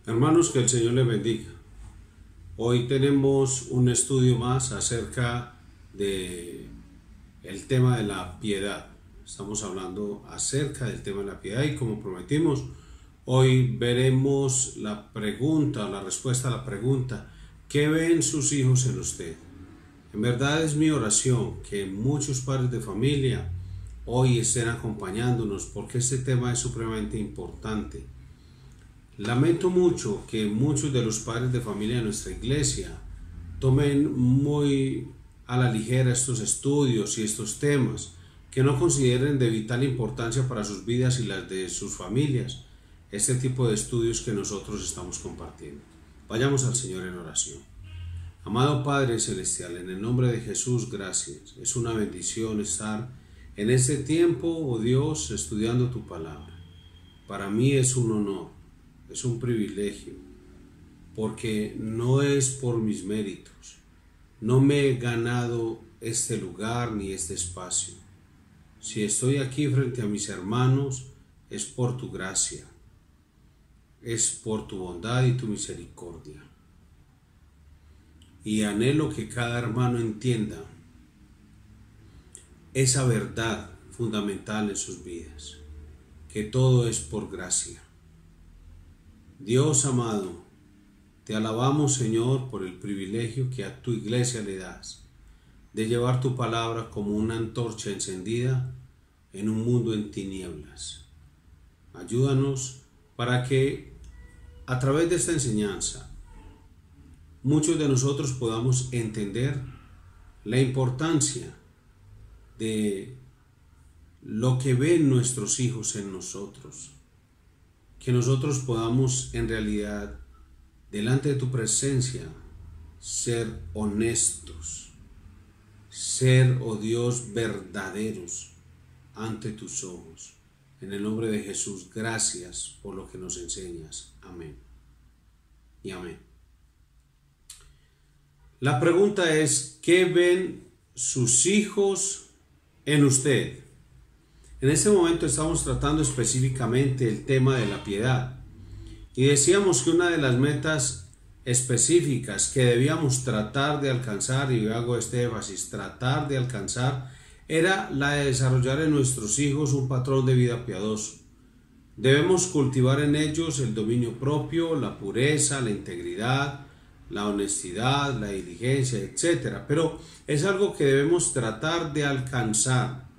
Hermanos, que el Señor les bendiga. Hoy tenemos un estudio más acerca de el tema de la piedad. Estamos hablando acerca del tema de la piedad y como prometimos, hoy veremos la respuesta a la pregunta: ¿qué ven sus hijos en usted? En verdad es mi oración que muchos padres de familia hoy estén acompañándonos porque este tema es supremamente importante. Lamento mucho que muchos de los padres de familia de nuestra iglesia tomen muy a la ligera estos estudios y estos temas, que no consideren de vital importancia para sus vidas y las de sus familias este tipo de estudios que nosotros estamos compartiendo. Vayamos al Señor en oración. Amado Padre Celestial, en el nombre de Jesús, gracias. Es una bendición estar en este tiempo, oh Dios, estudiando tu palabra. Para mí es un honor, es un privilegio, porque no es por mis méritos. No me he ganado este lugar ni este espacio. Si estoy aquí frente a mis hermanos, es por tu gracia, es por tu bondad y tu misericordia. Y anhelo que cada hermano entienda esa verdad fundamental en sus vidas, que todo es por gracia. Dios amado, te alabamos, Señor, por el privilegio que a tu iglesia le das de llevar tu palabra como una antorcha encendida en un mundo en tinieblas. Ayúdanos para que a través de esta enseñanza muchos de nosotros podamos entender la importancia de lo que ven nuestros hijos en nosotros, que nosotros podamos en realidad delante de tu presencia ser honestos, ser, oh Dios, verdaderos ante tus ojos. En el nombre de Jesús, gracias por lo que nos enseñas. Amén y amén. La pregunta es: ¿qué ven sus hijos en usted? En este momento estamos tratando específicamente el tema de la piedad y decíamos que una de las metas específicas que debíamos tratar de alcanzar, y hago este énfasis, tratar de alcanzar, era la de desarrollar en nuestros hijos un patrón de vida piadoso. Debemos cultivar en ellos el dominio propio, la pureza, la integridad, la honestidad, la diligencia, etc. Pero es algo que debemos tratar de alcanzar,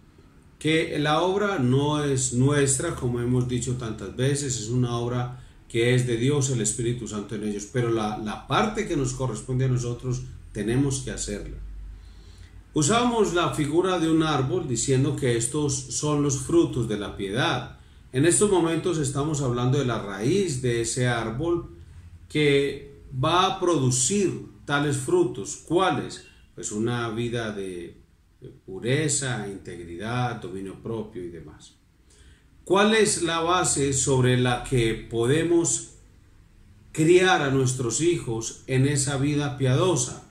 que la obra no es nuestra, como hemos dicho tantas veces, es una obra que es de Dios, el Espíritu Santo en ellos, pero la parte que nos corresponde a nosotros tenemos que hacerla. Usábamos la figura de un árbol diciendo que estos son los frutos de la piedad. En estos momentos estamos hablando de la raíz de ese árbol que va a producir tales frutos. ¿Cuáles? Pues una vida de pureza, integridad, dominio propio y demás. ¿Cuál es la base sobre la que podemos criar a nuestros hijos en esa vida piadosa?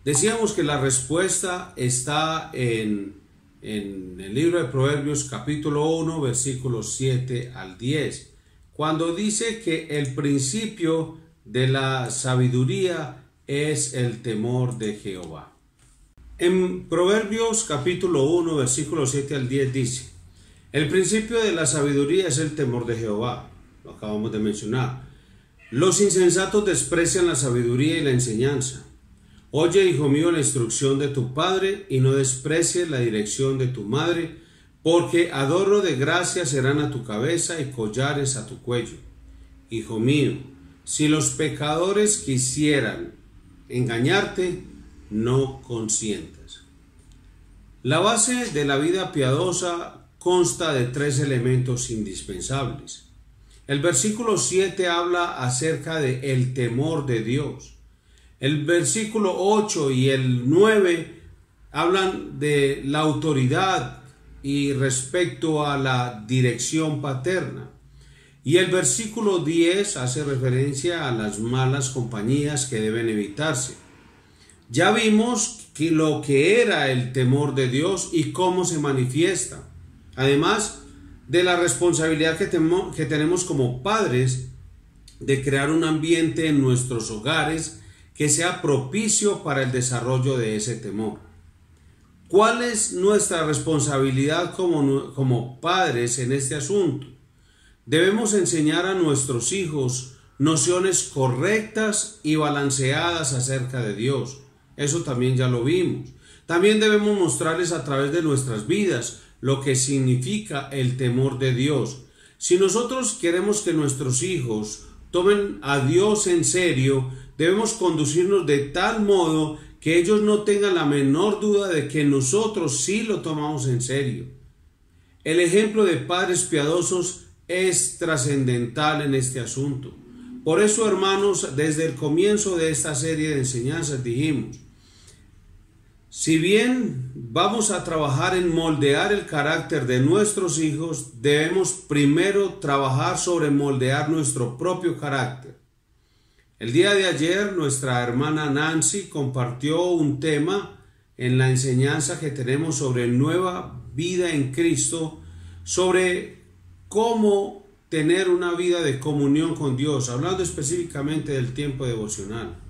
Decíamos que la respuesta está en el libro de Proverbios capítulo 1 versículos 7 al 10, cuando dice que el principio de la sabiduría es el temor de Jehová. En Proverbios capítulo 1 versículos 7 al 10 dice: el principio de la sabiduría es el temor de Jehová. Lo acabamos de mencionar. Los insensatos desprecian la sabiduría y la enseñanza. Oye, hijo mío, la instrucción de tu padre, y no desprecies la dirección de tu madre, porque adorno de gracia serán a tu cabeza y collares a tu cuello. Hijo mío, si los pecadores quisieran engañarte, no consientas. La base de la vida piadosa consta de tres elementos indispensables. El versículo 7 habla acerca de el temor de Dios. El versículo 8 y el 9 hablan de la autoridad y respecto a la dirección paterna. Y el versículo 10 hace referencia a las malas compañías que deben evitarse. Ya vimos lo que era el temor de Dios y cómo se manifiesta. Además de la responsabilidad que tenemos como padres de crear un ambiente en nuestros hogares que sea propicio para el desarrollo de ese temor. ¿Cuál es nuestra responsabilidad como padres en este asunto? Debemos enseñar a nuestros hijos nociones correctas y balanceadas acerca de Dios. Eso también ya lo vimos. También debemos mostrarles a través de nuestras vidas lo que significa el temor de Dios. Si nosotros queremos que nuestros hijos tomen a Dios en serio, debemos conducirnos de tal modo que ellos no tengan la menor duda de que nosotros sí lo tomamos en serio. El ejemplo de padres piadosos es trascendental en este asunto. Por eso, hermanos, desde el comienzo de esta serie de enseñanzas dijimos, si bien vamos a trabajar en moldear el carácter de nuestros hijos, debemos primero trabajar sobre moldear nuestro propio carácter. El día de ayer nuestra hermana Nancy compartió un tema en la enseñanza que tenemos sobre nueva vida en Cristo, sobre cómo tener una vida de comunión con Dios, hablando específicamente del tiempo devocional.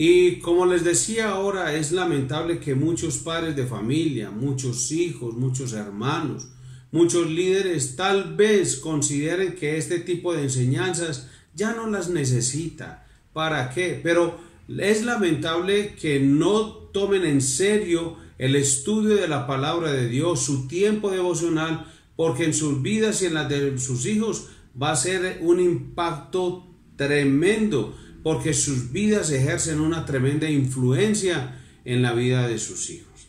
Y como les decía ahora, es lamentable que muchos padres de familia, muchos hijos, muchos hermanos, muchos líderes tal vez consideren que este tipo de enseñanzas ya no las necesita. ¿Para qué? Pero es lamentable que no tomen en serio el estudio de la palabra de Dios, su tiempo devocional, porque en sus vidas y en las de sus hijos va a ser un impacto tremendo, porque sus vidas ejercen una tremenda influencia en la vida de sus hijos.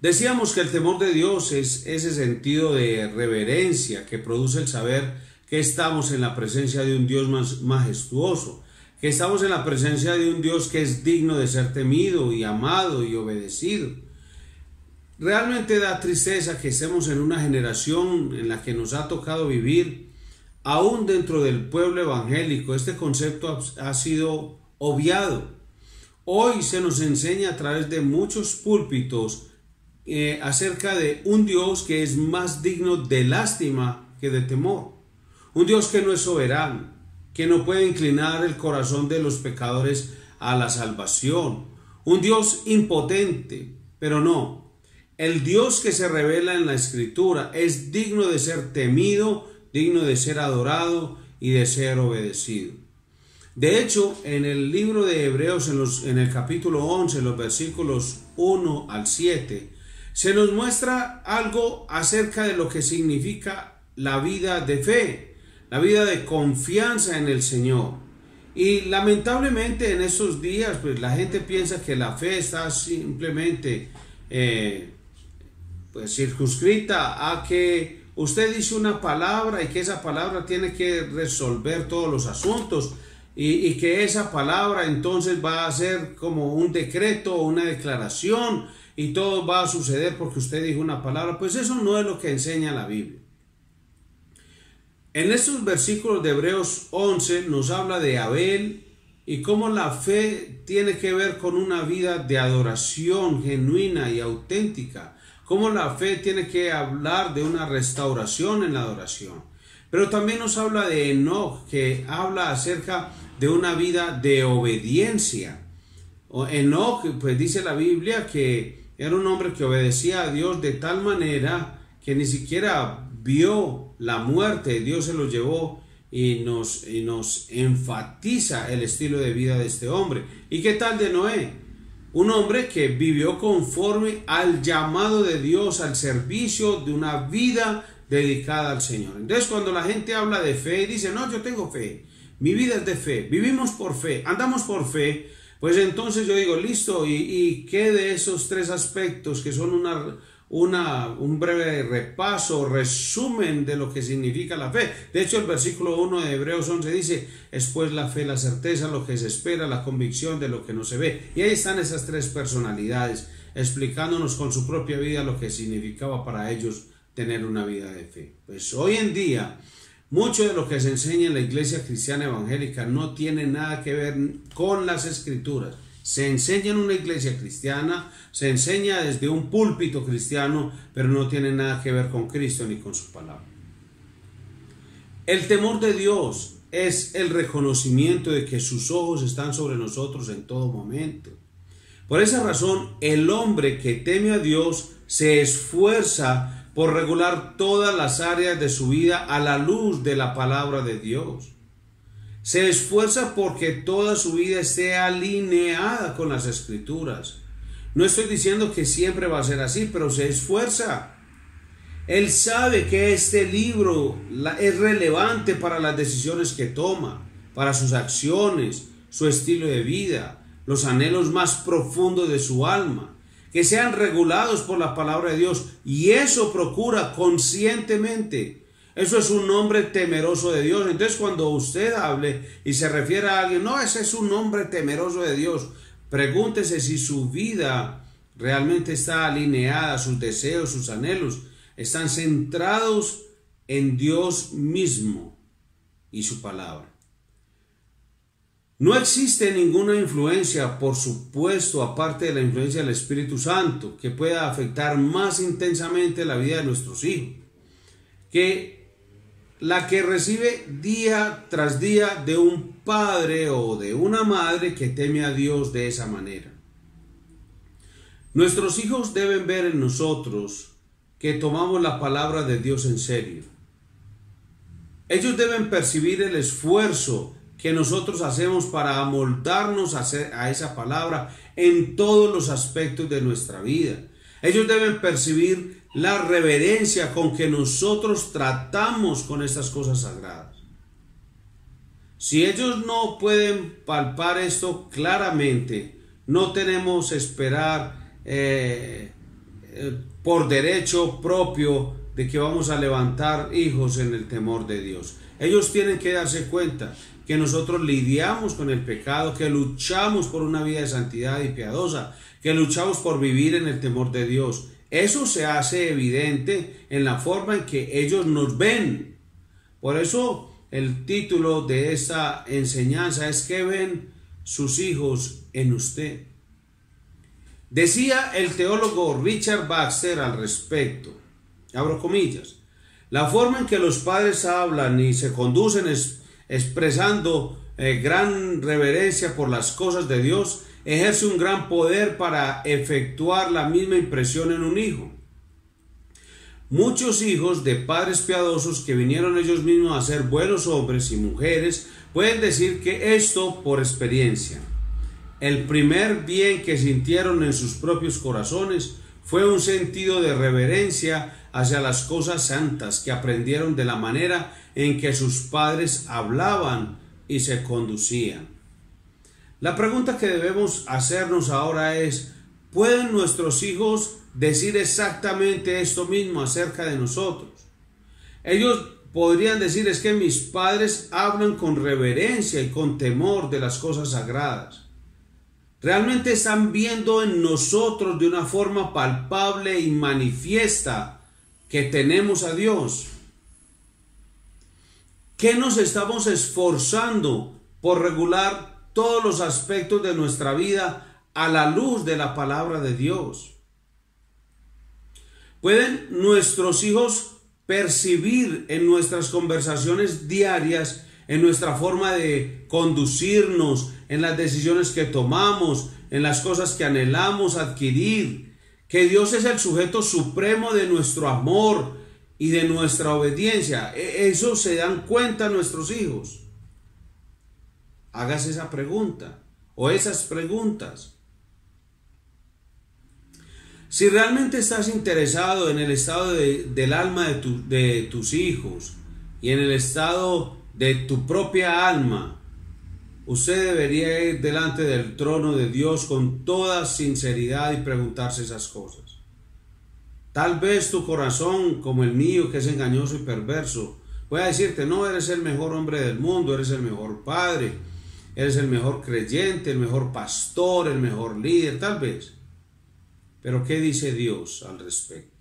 Decíamos que el temor de Dios es ese sentido de reverencia que produce el saber que estamos en la presencia de un Dios majestuoso, que estamos en la presencia de un Dios que es digno de ser temido y amado y obedecido. Realmente da tristeza que estemos en una generación en la que nos ha tocado vivir. Aún dentro del pueblo evangélico, este concepto ha sido obviado. Hoy se nos enseña a través de muchos púlpitos acerca de un Dios que es más digno de lástima que de temor. Un Dios que no es soberano, que no puede inclinar el corazón de los pecadores a la salvación. Un Dios impotente, pero no. El Dios que se revela en la Escritura es digno de ser temido, digno de ser adorado y de ser obedecido. De hecho, en el libro de Hebreos, en el capítulo 11, los versículos 1 al 7, se nos muestra algo acerca de lo que significa la vida de fe, la vida de confianza en el Señor. Y lamentablemente en estos días, pues la gente piensa que la fe está simplemente circunscrita a que usted dice una palabra y que esa palabra tiene que resolver todos los asuntos y que esa palabra entonces va a ser como un decreto o una declaración y todo va a suceder porque usted dijo una palabra. Pues eso no es lo que enseña la Biblia. En estos versículos de Hebreos 11 nos habla de Abel y cómo la fe tiene que ver con una vida de adoración genuina y auténtica. Cómo la fe tiene que hablar de una restauración en la adoración. Pero también nos habla de Enoc, que habla acerca de una vida de obediencia. Enoc, pues dice la Biblia que era un hombre que obedecía a Dios de tal manera que ni siquiera vio la muerte. Dios se lo llevó y nos enfatiza el estilo de vida de este hombre. ¿Y qué tal de Noé? Un hombre que vivió conforme al llamado de Dios, al servicio de una vida dedicada al Señor. Entonces, cuando la gente habla de fe y dice, no, yo tengo fe, mi vida es de fe, vivimos por fe, andamos por fe, pues entonces yo digo, listo, ¿y qué de esos tres aspectos que son un breve repaso, resumen de lo que significa la fe? De hecho, el versículo 1 de Hebreos 11 dice, es pues la fe, la certeza, lo que se espera, la convicción de lo que no se ve. Y ahí están esas tres personalidades, explicándonos con su propia vida lo que significaba para ellos tener una vida de fe. Pues hoy en día, mucho de lo que se enseña en la iglesia cristiana evangélica no tiene nada que ver con las Escrituras. Se enseña en una iglesia cristiana, se enseña desde un púlpito cristiano, pero no tiene nada que ver con Cristo ni con su palabra. El temor de Dios es el reconocimiento de que sus ojos están sobre nosotros en todo momento. Por esa razón, el hombre que teme a Dios se esfuerza por regular todas las áreas de su vida a la luz de la palabra de Dios. Se esfuerza porque toda su vida esté alineada con las Escrituras. No estoy diciendo que siempre va a ser así, pero se esfuerza. Él sabe que este libro es relevante para las decisiones que toma, para sus acciones, su estilo de vida, los anhelos más profundos de su alma, que sean regulados por la palabra de Dios, y eso procura conscientemente. Eso es un hombre temeroso de Dios. Entonces, cuando usted hable y se refiere a alguien, no, ese es un hombre temeroso de Dios, pregúntese si su vida realmente está alineada, sus deseos, sus anhelos, están centrados en Dios mismo y su palabra. No existe ninguna influencia, por supuesto, aparte de la influencia del Espíritu Santo, que pueda afectar más intensamente la vida de nuestros hijos, que la que recibe día tras día de un padre o de una madre que teme a Dios de esa manera. Nuestros hijos deben ver en nosotros que tomamos la palabra de Dios en serio. Ellos deben percibir el esfuerzo que nosotros hacemos para amoldarnos a esa palabra en todos los aspectos de nuestra vida. Ellos deben percibir la reverencia con que nosotros tratamos con estas cosas sagradas. Si ellos no pueden palpar esto claramente, no tenemos que esperar por derecho propio de que vamos a levantar hijos en el temor de Dios. Ellos tienen que darse cuenta que nosotros lidiamos con el pecado, que luchamos por una vida de santidad y piadosa, que luchamos por vivir en el temor de Dios. Eso se hace evidente en la forma en que ellos nos ven. Por eso el título de esta enseñanza es ¿qué ven sus hijos en usted? Decía el teólogo Richard Baxter al respecto, abro comillas, la forma en que los padres hablan y se conducen expresando gran reverencia por las cosas de Dios ejerce un gran poder para efectuar la misma impresión en un hijo. Muchos hijos de padres piadosos que vinieron ellos mismos a ser buenos hombres y mujeres pueden decir que esto por experiencia. El primer bien que sintieron en sus propios corazones fue un sentido de reverencia hacia las cosas santas que aprendieron de la manera en que sus padres hablaban y se conducían. La pregunta que debemos hacernos ahora es, ¿pueden nuestros hijos decir exactamente esto mismo acerca de nosotros? Ellos podrían decir, es que mis padres hablan con reverencia y con temor de las cosas sagradas. Realmente están viendo en nosotros de una forma palpable y manifiesta que tenemos a Dios. ¿Qué nos estamos esforzando por regular todos los aspectos de nuestra vida a la luz de la palabra de Dios? ¿Pueden nuestros hijos percibir en nuestras conversaciones diarias, en nuestra forma de conducirnos, en las decisiones que tomamos, en las cosas que anhelamos adquirir, que Dios es el sujeto supremo de nuestro amor y de nuestra obediencia? ¿Eso se dan cuenta nuestros hijos? Hágase esa pregunta o esas preguntas. Si realmente estás interesado en el estado del alma de tus hijos y en el estado de tu propia alma, usted debería ir delante del trono de Dios con toda sinceridad y preguntarse esas cosas. Tal vez tu corazón, como el mío, que es engañoso y perverso, pueda decirte, no, eres el mejor hombre del mundo, eres el mejor padre, eres el mejor creyente, el mejor pastor, el mejor líder, tal vez. Pero ¿qué dice Dios al respecto?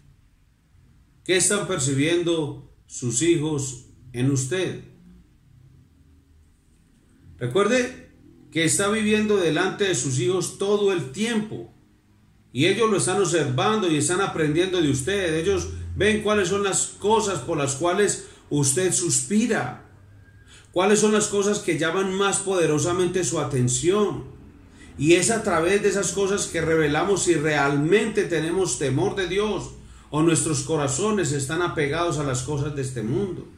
¿Qué están percibiendo sus hijos en usted? Recuerde que está viviendo delante de sus hijos todo el tiempo y ellos lo están observando y están aprendiendo de usted. Ellos ven cuáles son las cosas por las cuales usted suspira, ¿Cuáles son las cosas que llaman más poderosamente su atención? Y es a través de esas cosas que revelamos si realmente tenemos temor de Dios o nuestros corazones están apegados a las cosas de este mundo.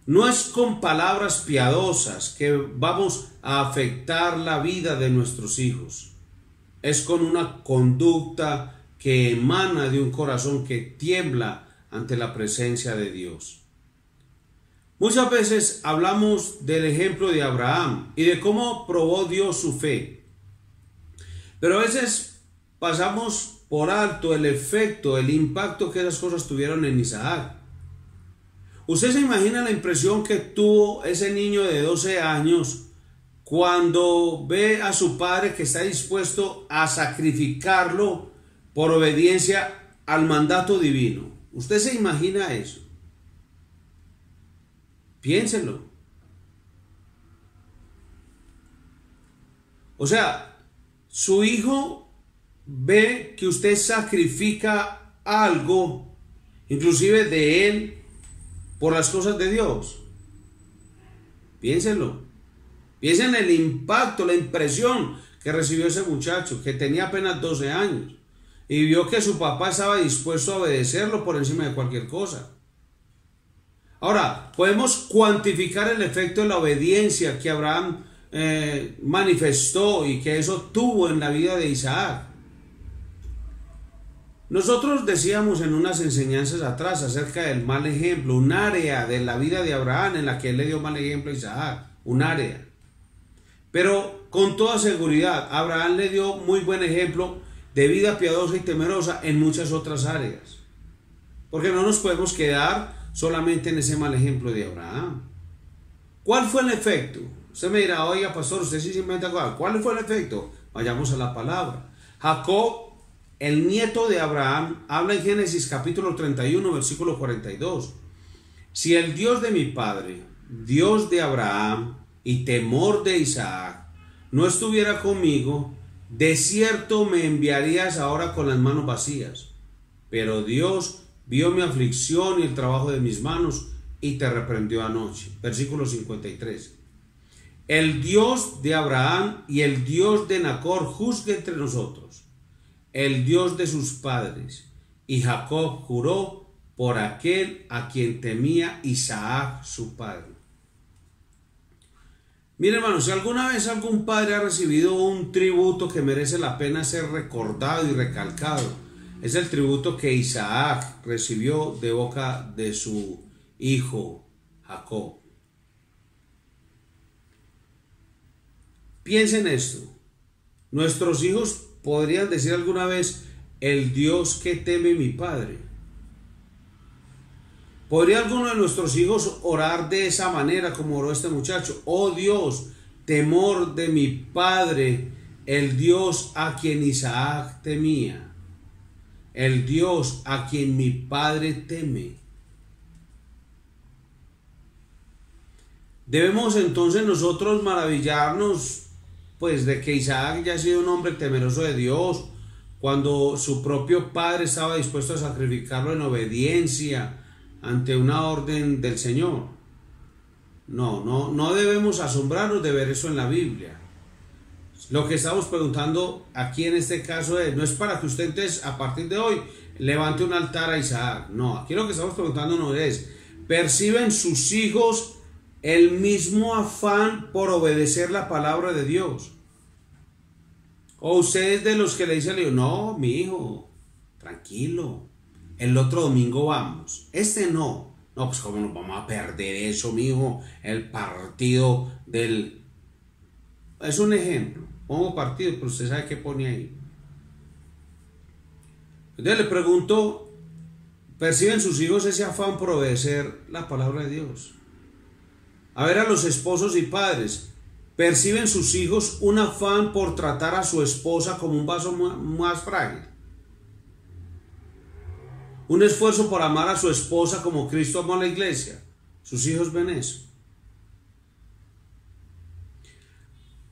No es con palabras piadosas que vamos a afectar la vida de nuestros hijos. Es con una conducta que emana de un corazón que tiembla ante la presencia de Dios. Muchas veces hablamos del ejemplo de Abraham y de cómo probó Dios su fe. Pero a veces pasamos por alto el efecto, el impacto que esas cosas tuvieron en Isaac. ¿Usted se imagina la impresión que tuvo ese niño de 12 años cuando ve a su padre que está dispuesto a sacrificarlo por obediencia al mandato divino? ¿Usted se imagina eso? Piénselo. O sea, su hijo ve que usted sacrifica algo, inclusive de él, por las cosas de Dios. Piénselo. Piensen en el impacto, la impresión que recibió ese muchacho que tenía apenas 12 años y vio que su papá estaba dispuesto a obedecerlo por encima de cualquier cosa. Ahora, podemos cuantificar el efecto de la obediencia que Abraham manifestó y que eso tuvo en la vida de Isaac. Nosotros decíamos en unas enseñanzas atrás acerca del mal ejemplo, un área de la vida de Abraham en la que él le dio mal ejemplo a Isaac, un área. Pero con toda seguridad, Abraham le dio muy buen ejemplo de vida piadosa y temerosa en muchas otras áreas. Porque no nos podemos quedar solamente en ese mal ejemplo de Abraham. ¿Cuál fue el efecto? Usted me dirá, oiga pastor, usted sí se inventa cosas. ¿Cuál fue el efecto? Vayamos a la palabra. Jacob, el nieto de Abraham, habla en Génesis capítulo 31, versículo 42. Si el Dios de mi padre, Dios de Abraham y temor de Isaac, no estuviera conmigo, de cierto me enviarías ahora con las manos vacías. Pero Dios vio mi aflicción y el trabajo de mis manos y te reprendió anoche. Versículo 53. El Dios de Abraham y el Dios de Nacor juzgue entre nosotros, el Dios de sus padres. Y Jacob juró por aquel a quien temía Isaac su padre. Miren, hermanos, si alguna vez algún padre ha recibido un tributo que merece la pena ser recordado y recalcado, es el tributo que Isaac recibió de boca de su hijo Jacob. Piensen esto. Nuestros hijos podrían decir alguna vez, el Dios que teme mi padre. ¿Podría alguno de nuestros hijos orar de esa manera como oró este muchacho? Oh Dios, temor de mi padre, el Dios a quien Isaac temía, el Dios a quien mi padre teme. Debemos entonces nosotros maravillarnos pues de que Isaac ya ha sido un hombre temeroso de Dios, cuando su propio padre estaba dispuesto a sacrificarlo en obediencia ante una orden del Señor. No debemos asombrarnos de ver eso en la Biblia. Lo que estamos preguntando aquí en este caso no es para que usted entonces a partir de hoy levante un altar a Isaac. No, aquí lo que estamos preguntando no es, ¿perciben sus hijos el mismo afán por obedecer la palabra de Dios? O ustedes de los que le dicen, no, mi hijo, tranquilo, el otro domingo vamos. No, pues cómo nos vamos a perder eso, mi hijo, el partido del... Es un ejemplo, pongo partido, pero usted sabe qué pone ahí. Entonces le pregunto, ¿perciben sus hijos ese afán por obedecer la palabra de Dios? A ver, a los esposos y padres, ¿perciben sus hijos un afán por tratar a su esposa como un vaso más frágil? Un esfuerzo por amar a su esposa como Cristo amó a la iglesia. ¿Sus hijos ven eso?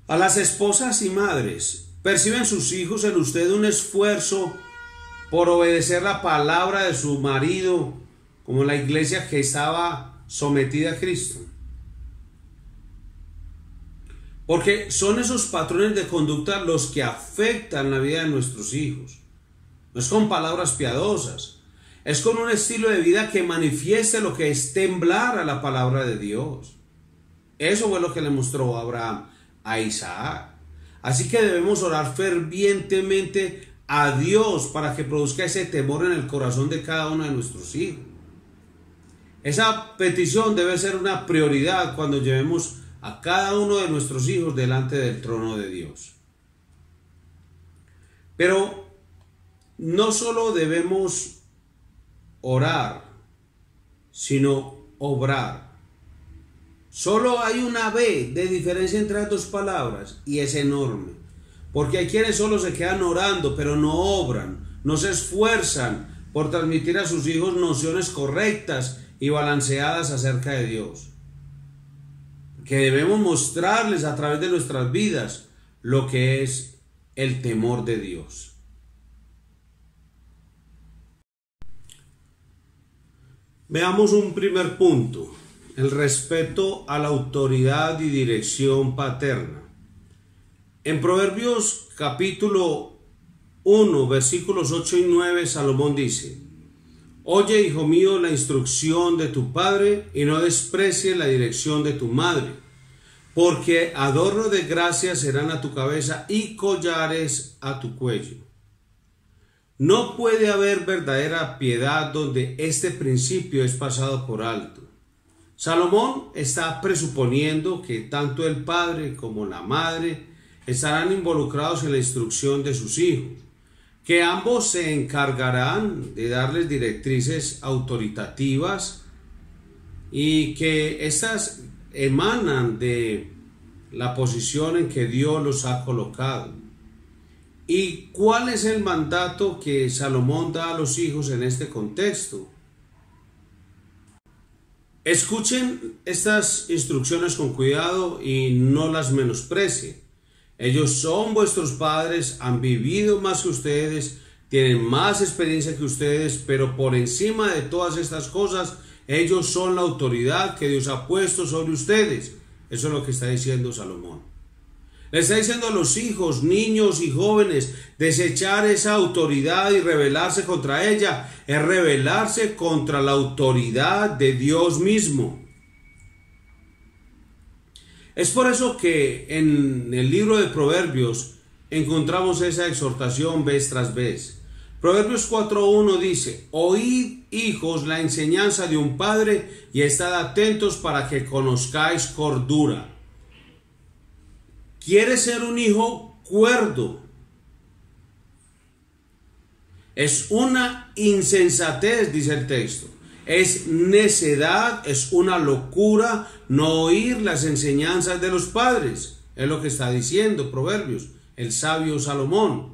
A las esposas y madres, ¿perciben sus hijos en usted un esfuerzo por obedecer la palabra de su marido como la iglesia que estaba sometida a Cristo. Porque son esos patrones de conducta los que afectan la vida de nuestros hijos. No es con palabras piadosas, es con un estilo de vida que manifieste lo que es temblar a la palabra de Dios. Eso fue lo que le mostró Abraham a Isaac. Así que debemos orar fervientemente a Dios para que produzca ese temor en el corazón de cada uno de nuestros hijos. Esa petición debe ser una prioridad cuando llevemos a cada uno de nuestros hijos delante del trono de Dios. Pero no solo debemos orar, sino obrar. Solo hay una B de diferencia entre las dos palabras y es enorme. Porque hay quienes solo se quedan orando, pero no obran, no se esfuerzan por transmitir a sus hijos nociones correctas y balanceadas acerca de Dios. Que debemos mostrarles a través de nuestras vidas lo que es el temor de Dios. Veamos un primer punto, el respeto a la autoridad y dirección paterna. En Proverbios capítulo 1, versículos 8 y 9, Salomón dice: Oye, hijo mío, la instrucción de tu padre y no desprecies la dirección de tu madre, porque adorno de gracia serán a tu cabeza y collares a tu cuello. No puede haber verdadera piedad donde este principio es pasado por alto. Salomón está presuponiendo que tanto el padre como la madre estarán involucrados en la instrucción de sus hijos, que ambos se encargarán de darles directrices autoritativas y que éstas emanan de la posición en que Dios los ha colocado. ¿Y cuál es el mandato que Salomón da a los hijos en este contexto? Escuchen estas instrucciones con cuidado y no las menosprecien. Ellos son vuestros padres, han vivido más que ustedes, tienen más experiencia que ustedes, pero por encima de todas estas cosas, ellos son la autoridad que Dios ha puesto sobre ustedes. Eso es lo que está diciendo Salomón. Le está diciendo a los hijos, niños y jóvenes, desechar esa autoridad y rebelarse contra ella es rebelarse contra la autoridad de Dios mismo. Es por eso que en el libro de Proverbios encontramos esa exhortación vez tras vez. Proverbios 4.1 dice: Oíd, hijos, la enseñanza de un padre y estad atentos para que conozcáis cordura. ¿Quieres ser un hijo cuerdo? Es una insensatez, dice el texto. Es necedad, es una locura no oír las enseñanzas de los padres. Es lo que está diciendo Proverbios, el sabio Salomón.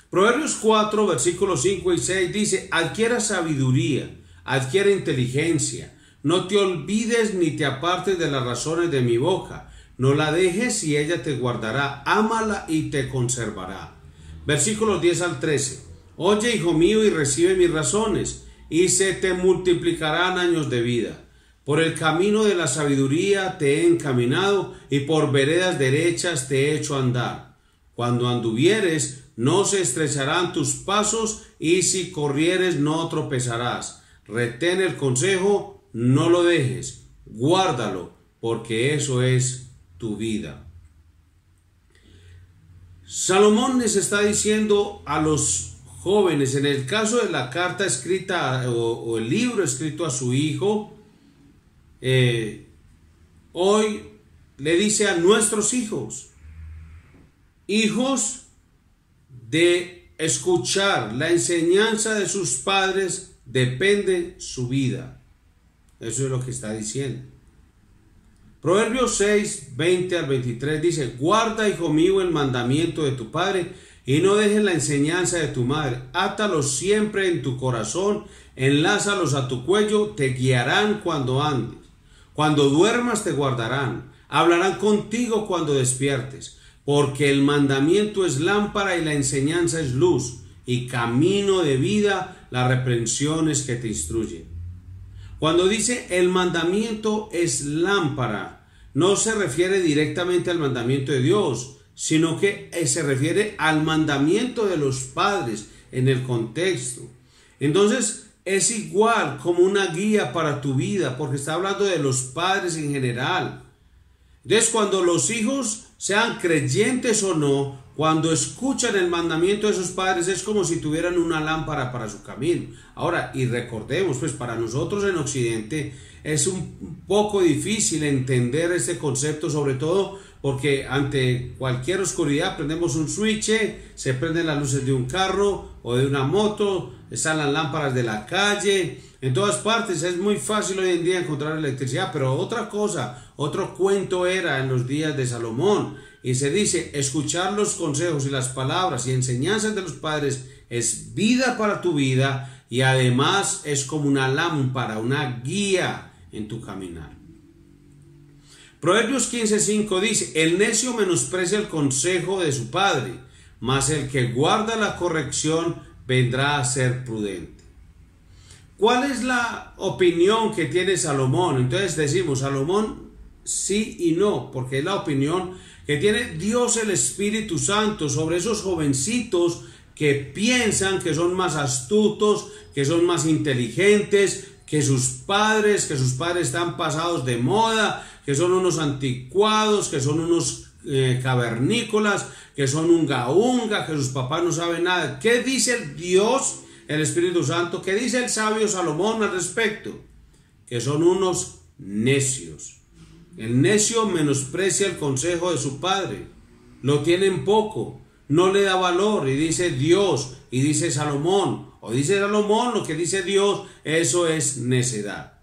Proverbios 4, versículos 5 y 6 dice: Adquiera sabiduría, adquiera inteligencia, no te olvides ni te apartes de las razones de mi boca. No la dejes y ella te guardará, ámala y te conservará. Versículos 10 al 13. Oye, hijo mío, y recibe mis razones, y se te multiplicarán años de vida. Por el camino de la sabiduría te he encaminado, y por veredas derechas te he hecho andar. Cuando anduvieres, no se estrecharán tus pasos, y si corrieres, no tropezarás. Retén el consejo, no lo dejes, guárdalo, porque eso es tu vida. Salomón les está diciendo a los jóvenes, en el caso de la carta escrita o el libro escrito a su hijo, hoy le dice a nuestros hijos, hijos, de escuchar la enseñanza de sus padres depende su vida. Eso es lo que está diciendo. Proverbios 6, 20 al 23 dice: Guarda, hijo mío, el mandamiento de tu padre y no dejes la enseñanza de tu madre. Átalos siempre en tu corazón, enlázalos a tu cuello, te guiarán cuando andes. Cuando duermas te guardarán, hablarán contigo cuando despiertes, porque el mandamiento es lámpara y la enseñanza es luz, y camino de vida las reprensiones que te instruyen. Cuando dice el mandamiento es lámpara, no se refiere directamente al mandamiento de Dios, sino que se refiere al mandamiento de los padres en el contexto. Entonces es igual como una guía para tu vida, porque está hablando de los padres en general. Entonces, cuando los hijos, sean creyentes o no, cuando escuchan el mandamiento de sus padres, es como si tuvieran una lámpara para su camino. Ahora, y recordemos, pues para nosotros en Occidente es un poco difícil entender este concepto, sobre todo porque ante cualquier oscuridad prendemos un switch, se prenden las luces de un carro o de una moto, están las lámparas de la calle, en todas partes es muy fácil hoy en día encontrar electricidad. Pero otra cosa, otro cuento era en los días de Salomón, y se dice: escuchar los consejos y las palabras y enseñanzas de los padres es vida para tu vida, y además es como una lámpara, una guía en tu caminar. Proverbios 15:5 dice: el necio menosprecia el consejo de su padre, mas el que guarda la corrección vendrá a ser prudente. ¿Cuál es la opinión que tiene Salomón? Entonces decimos, Salomón sí y no, porque es la opinión que tiene Dios el Espíritu Santo sobre esos jovencitos que piensan que son más astutos, que son más inteligentes que sus padres están pasados de moda, que son unos anticuados, que son unos cavernícolas, que son unga unga, que sus papás no saben nada. ¿Qué dice el Dios, el Espíritu Santo? ¿Qué dice el sabio Salomón al respecto? Que son unos necios. El necio menosprecia el consejo de su padre, lo tiene en poco, no le da valor, y dice Dios, y dice Salomón, o dice Salomón lo que dice Dios, eso es necedad.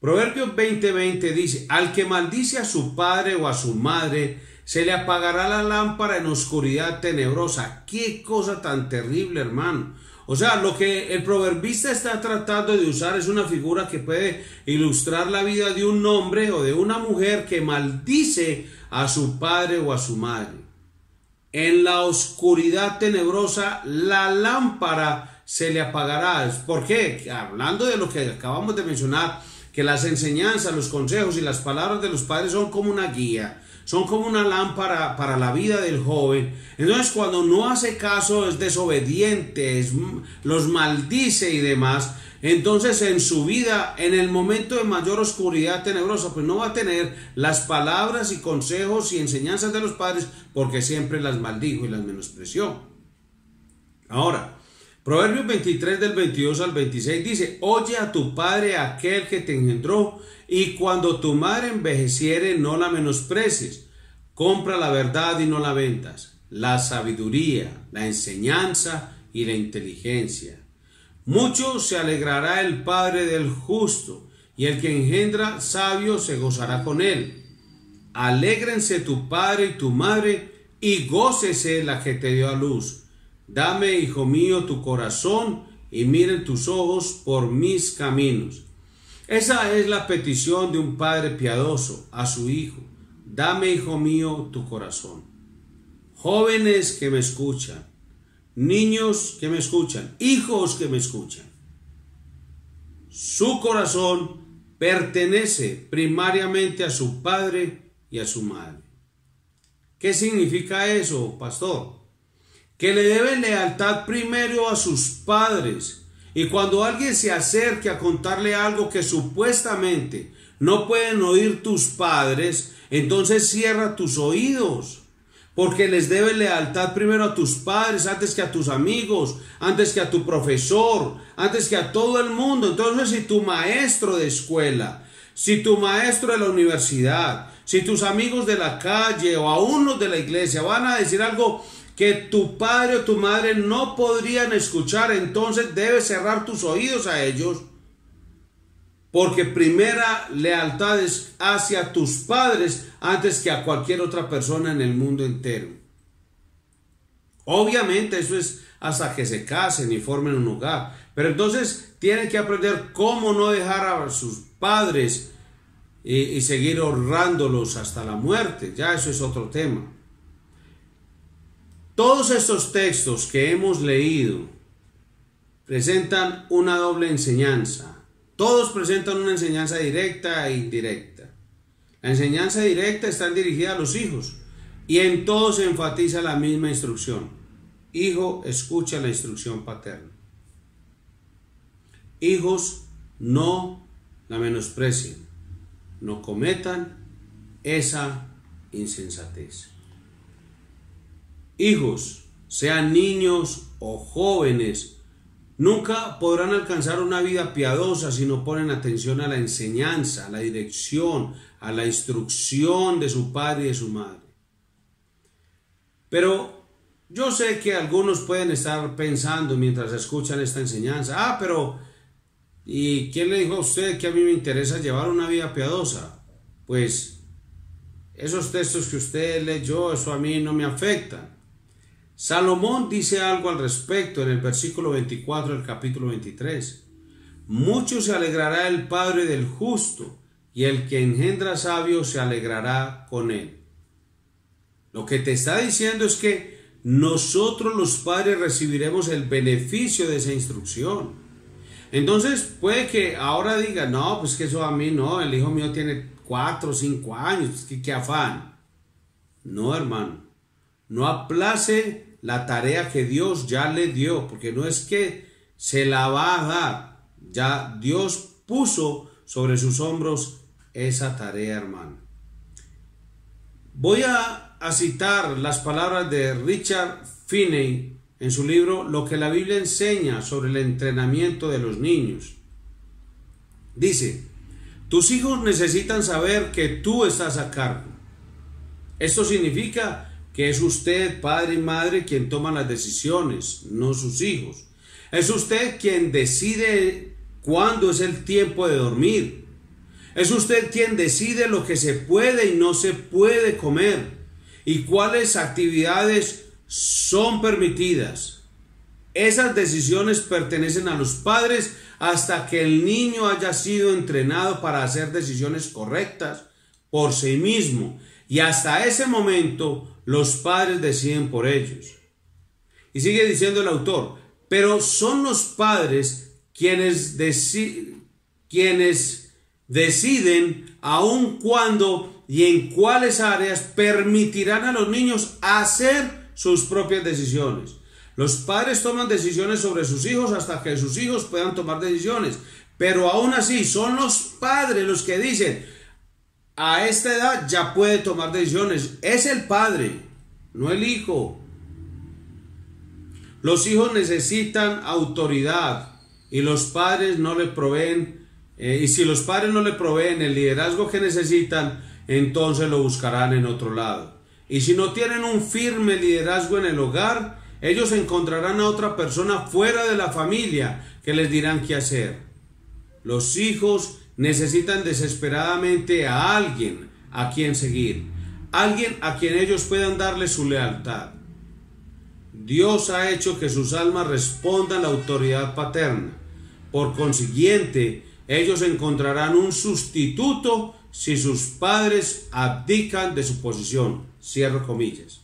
Proverbios 20:20 dice: al que maldice a su padre o a su madre, se le apagará la lámpara en oscuridad tenebrosa. Qué cosa tan terrible, hermano. O sea, lo que el proverbista está tratando de usar es una figura que puede ilustrar la vida de un hombre o de una mujer que maldice a su padre o a su madre. En la oscuridad tenebrosa, la lámpara se le apagará. ¿Por qué? Hablando de lo que acabamos de mencionar, que las enseñanzas, los consejos y las palabras de los padres son como una guía, son como una lámpara para la vida del joven. Entonces, cuando no hace caso, es desobediente, los maldice y demás, entonces en su vida, en el momento de mayor oscuridad tenebrosa, pues no va a tener las palabras y consejos y enseñanzas de los padres, porque siempre las maldijo y las menospreció. Ahora, Proverbios 23 del 22 al 26 dice: oye a tu padre, aquel que te engendró, y cuando tu madre envejeciere, no la menosprecies. Compra la verdad y no la vendas, la sabiduría, la enseñanza y la inteligencia. Mucho se alegrará el padre del justo, y el que engendra sabio se gozará con él. Alégrense tu padre y tu madre, y gócese la que te dio a luz. Dame, hijo mío, tu corazón, y miren tus ojos por mis caminos. Esa es la petición de un padre piadoso a su hijo. Dame, hijo mío, tu corazón. Jóvenes que me escuchan, niños que me escuchan, hijos que me escuchan, su corazón pertenece primariamente a su padre y a su madre. ¿Qué significa eso, pastor? Que le deben lealtad primero a sus padres. Y cuando alguien se acerque a contarle algo que supuestamente no pueden oír tus padres, entonces cierra tus oídos, porque les debe lealtad primero a tus padres, antes que a tus amigos, antes que a tu profesor, antes que a todo el mundo. Entonces, si tu maestro de escuela, si tu maestro de la universidad, si tus amigos de la calle o aún los de la iglesia van a decir algo que tu padre o tu madre no podrían escuchar, entonces debes cerrar tus oídos a ellos, porque primera lealtad es hacia tus padres antes que a cualquier otra persona en el mundo entero. Obviamente eso es hasta que se casen y formen un hogar, pero entonces tienen que aprender cómo no dejar a sus padres y seguir honrándolos hasta la muerte. Ya eso es otro tema. Todos estos textos que hemos leído presentan una doble enseñanza. Todos presentan una enseñanza directa e indirecta. La enseñanza directa está dirigida a los hijos y en todo se enfatiza la misma instrucción. Hijo, escucha la instrucción paterna. Hijos, no la menosprecien, no cometan esa insensatez. Hijos, sean niños o jóvenes, nunca podrán alcanzar una vida piadosa si no ponen atención a la enseñanza, a la dirección, a la instrucción de su padre y de su madre. Pero yo sé que algunos pueden estar pensando mientras escuchan esta enseñanza, pero ¿y quién le dijo a usted que a mí me interesa llevar una vida piadosa? Pues esos textos que usted leyó, eso a mí no me afecta. Salomón dice algo al respecto en el versículo 24 del capítulo 23. Mucho se alegrará el padre del justo, y el que engendra sabio se alegrará con él. Lo que te está diciendo es que nosotros los padres recibiremos el beneficio de esa instrucción. Entonces puede que ahora diga, no, pues que eso a mí no, el hijo mío tiene 4 o 5 años, qué afán. No, hermano, no aplace la tarea que Dios ya le dio, porque no es que se la va a dar, ya Dios puso sobre sus hombros esa tarea, hermano. Voy a citar las palabras de Richard Finney en su libro Lo que la Biblia enseña sobre el entrenamiento de los niños. Dice: tus hijos necesitan saber que tú estás a cargo. Esto significa que es usted, padre y madre, quien toma las decisiones, no sus hijos. Es usted quien decide cuándo es el tiempo de dormir. Es usted quien decide lo que se puede y no se puede comer y cuáles actividades son permitidas. Esas decisiones pertenecen a los padres hasta que el niño haya sido entrenado para hacer decisiones correctas por sí mismo, y hasta ese momento los padres deciden por ellos. Y sigue diciendo el autor, pero son los padres quienes deciden aun cuándo y en cuáles áreas permitirán a los niños hacer sus propias decisiones. Los padres toman decisiones sobre sus hijos hasta que sus hijos puedan tomar decisiones, pero aún así son los padres los que dicen, a esta edad ya puede tomar decisiones. Es el padre, no el hijo. Los hijos necesitan autoridad y los padres no le proveen, y si los padres no le proveen el liderazgo que necesitan, entonces lo buscarán en otro lado. Y si no tienen un firme liderazgo en el hogar, ellos encontrarán a otra persona fuera de la familia que les dirán qué hacer. Los hijos necesitan desesperadamente a alguien a quien seguir, alguien a quien ellos puedan darle su lealtad. Dios ha hecho que sus almas respondan a la autoridad paterna. Por consiguiente, ellos encontrarán un sustituto si sus padres abdican de su posición. Cierro comillas.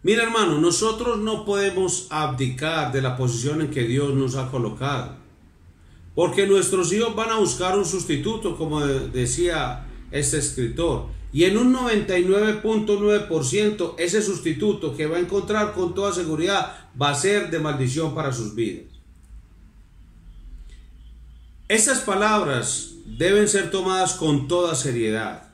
Mira, hermano, nosotros no podemos abdicar de la posición en que Dios nos ha colocado, porque nuestros hijos van a buscar un sustituto, como decía este escritor, y en un 99.9% ese sustituto que va a encontrar con toda seguridad va a ser de maldición para sus vidas. Estas palabras deben ser tomadas con toda seriedad.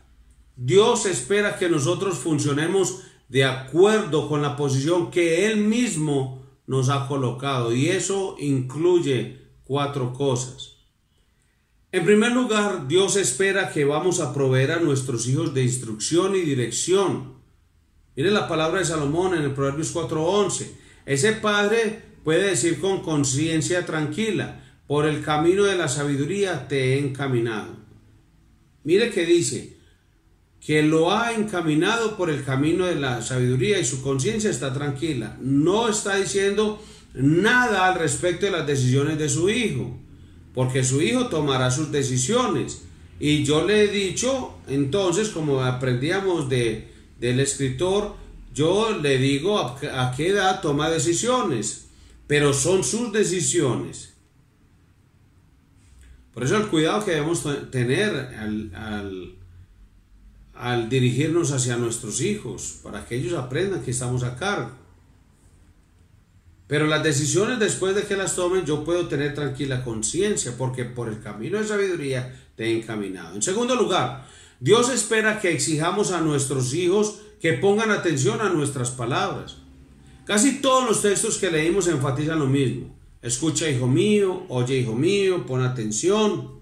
Dios espera que nosotros funcionemos de acuerdo con la posición que Él mismo nos ha colocado, y eso incluye 4 cosas. En primer lugar, Dios espera que vamos a proveer a nuestros hijos de instrucción y dirección. Miren la palabra de Salomón en el Proverbios 4:11. Ese padre puede decir con conciencia tranquila, por el camino de la sabiduría te he encaminado. Mire que dice que lo ha encaminado por el camino de la sabiduría y su conciencia está tranquila. No está diciendo nada al respecto de las decisiones de su hijo, porque su hijo tomará sus decisiones. Y yo le he dicho, entonces, como aprendíamos del escritor, yo le digo a qué edad toma decisiones, pero son sus decisiones. Por eso el cuidado que debemos tener al dirigirnos hacia nuestros hijos, para que ellos aprendan que estamos a cargo. Pero las decisiones, después de que las tomen, yo puedo tener tranquila conciencia, porque por el camino de sabiduría te he encaminado. En segundo lugar, Dios espera que exijamos a nuestros hijos que pongan atención a nuestras palabras. Casi todos los textos que leímos enfatizan lo mismo. Escucha, hijo mío, oye, hijo mío, pon atención.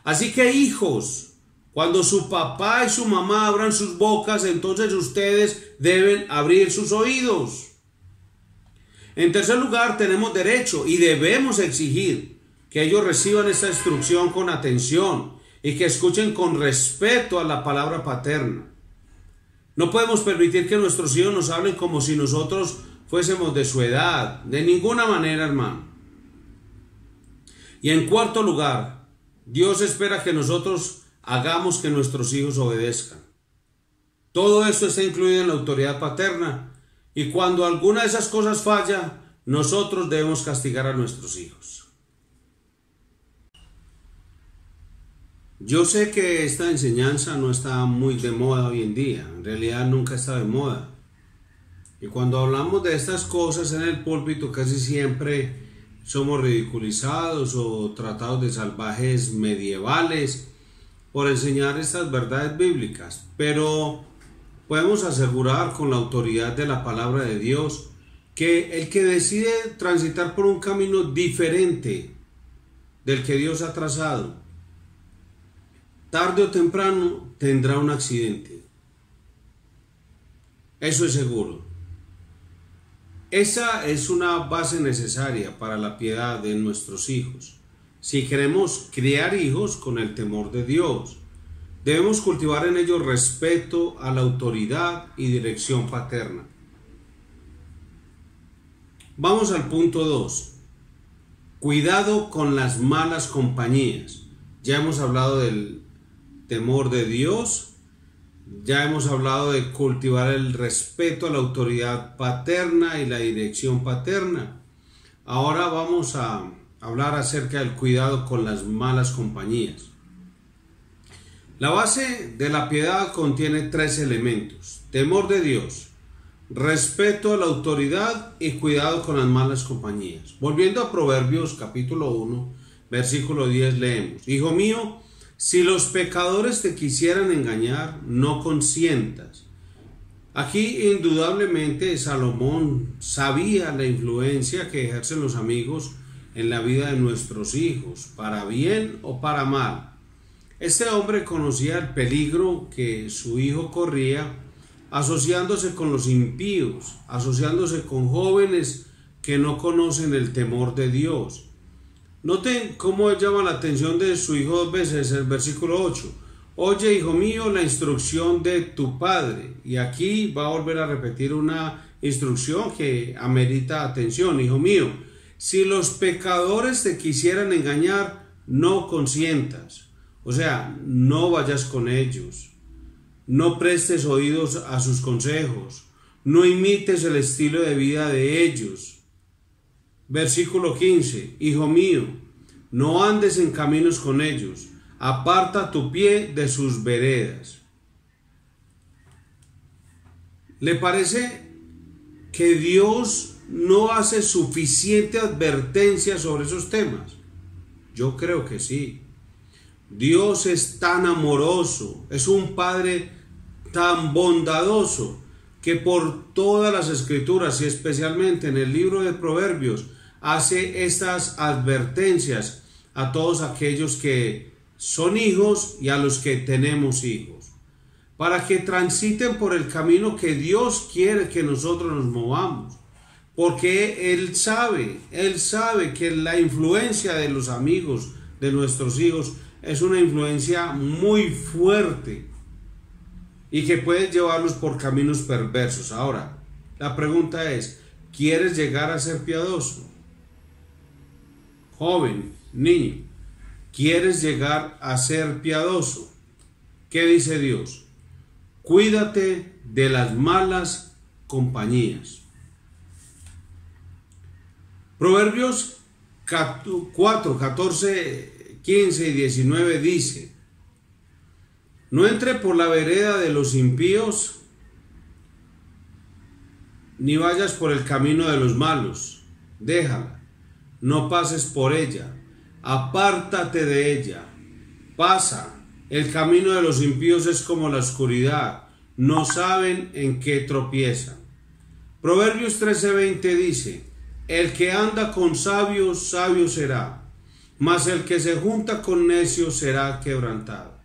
Así que, hijos, cuando su papá y su mamá abran sus bocas, entonces ustedes deben abrir sus oídos. En tercer lugar, tenemos derecho y debemos exigir que ellos reciban esta instrucción con atención y que escuchen con respeto a la palabra paterna. No podemos permitir que nuestros hijos nos hablen como si nosotros fuésemos de su edad, de ninguna manera, hermano. Y en cuarto lugar, Dios espera que nosotros hagamos que nuestros hijos obedezcan. Todo esto está incluido en la autoridad paterna, y cuando alguna de esas cosas falla, nosotros debemos castigar a nuestros hijos. Yo sé que esta enseñanza no está muy de moda hoy en día, en realidad nunca está de moda. Y cuando hablamos de estas cosas en el púlpito, casi siempre somos ridiculizados o tratados de salvajes medievales por enseñar estas verdades bíblicas. Pero podemos asegurar con la autoridad de la palabra de Dios que el que decide transitar por un camino diferente del que Dios ha trazado, tarde o temprano tendrá un accidente. Eso es seguro. Esa es una base necesaria para la piedad de nuestros hijos. Si queremos criar hijos con el temor de Dios, debemos cultivar en ellos respeto a la autoridad y dirección paterna. Vamos al punto 2. Cuidado con las malas compañías. Ya hemos hablado del temor de Dios. Ya hemos hablado de cultivar el respeto a la autoridad paterna y la dirección paterna. Ahora vamos a hablar acerca del cuidado con las malas compañías. La base de la piedad contiene 3 elementos: temor de Dios, respeto a la autoridad y cuidado con las malas compañías. Volviendo a Proverbios capítulo 1, versículo 10 leemos: Hijo mío, si los pecadores te quisieran engañar, no consientas. Aquí indudablemente Salomón sabía la influencia que ejercen los amigos en la vida de nuestros hijos, para bien o para mal. Este hombre conocía el peligro que su hijo corría asociándose con los impíos, asociándose con jóvenes que no conocen el temor de Dios. Noten cómo llama la atención de su hijo 2 veces, el versículo 8. Oye, hijo mío, la instrucción de tu padre. Y aquí va a volver a repetir una instrucción que amerita atención. Hijo mío, si los pecadores te quisieran engañar, no consientas. O sea, no vayas con ellos. No prestes oídos a sus consejos. No imites el estilo de vida de ellos. Versículo 15. Hijo mío, no andes en caminos con ellos. Aparta tu pie de sus veredas. ¿Le parece que Dios no hace suficiente advertencia sobre esos temas? Yo creo que sí. Dios es tan amoroso, es un Padre tan bondadoso, que por todas las Escrituras y especialmente en el libro de Proverbios hace estas advertencias a todos aquellos que son hijos y a los que tenemos hijos, para que transiten por el camino que Dios quiere que nosotros nos movamos, porque Él sabe que la influencia de los amigos de nuestros hijos es una influencia muy fuerte y que puede llevarlos por caminos perversos. Ahora, la pregunta es, ¿quieres llegar a ser piadoso? Joven, niño, ¿quieres llegar a ser piadoso? ¿Qué dice Dios? Cuídate de las malas compañías. Proverbios 4, 14, 15 y 19 dice: no entre por la vereda de los impíos, ni vayas por el camino de los malos, déjala, no pases por ella, apártate de ella, pasa. El camino de los impíos es como la oscuridad, no saben en qué tropiezan. Proverbios 13:20 dice: el que anda con sabios, sabio será, mas el que se junta con necios será quebrantado.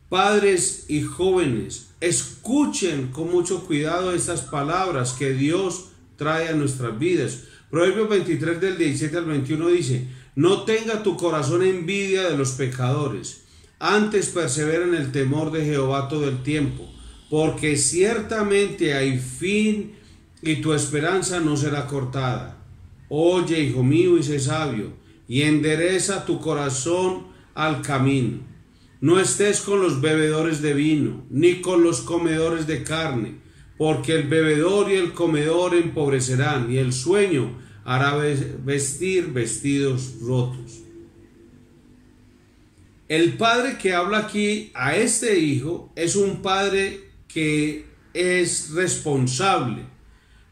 Padres y jóvenes, escuchen con mucho cuidado estas palabras que Dios trae a nuestras vidas. Proverbios 23 del 17 al 21 dice: no tenga tu corazón envidia de los pecadores, antes persevera en el temor de Jehová todo el tiempo, porque ciertamente hay fin y tu esperanza no será cortada. Oye, hijo mío, y sé sabio, y endereza tu corazón al camino. No estés con los bebedores de vino, ni con los comedores de carne, porque el bebedor y el comedor empobrecerán, y el sueño hará vestir vestidos rotos. El padre que habla aquí a este hijo es un padre que es responsable,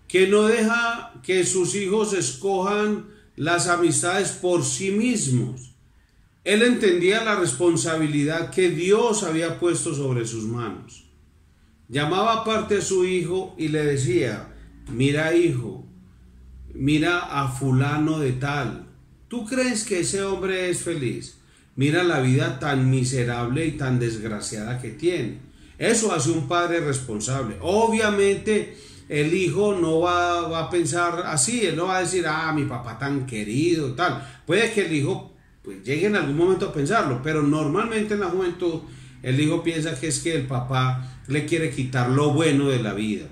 que no deja que sus hijos escojan las amistades por sí mismos. Él entendía la responsabilidad que Dios había puesto sobre sus manos. Llamaba aparte a su hijo y le decía: mira, hijo, mira a fulano de tal. ¿Tú crees que ese hombre es feliz? Mira la vida tan miserable y tan desgraciada que tiene. Eso hace un padre responsable. Obviamente el hijo no va a pensar así, él no va a decir: ah, mi papá tan querido, tal. Puede que el hijo pues llegue en algún momento a pensarlo, pero normalmente en la juventud el hijo piensa que es que el papá le quiere quitar lo bueno de la vida,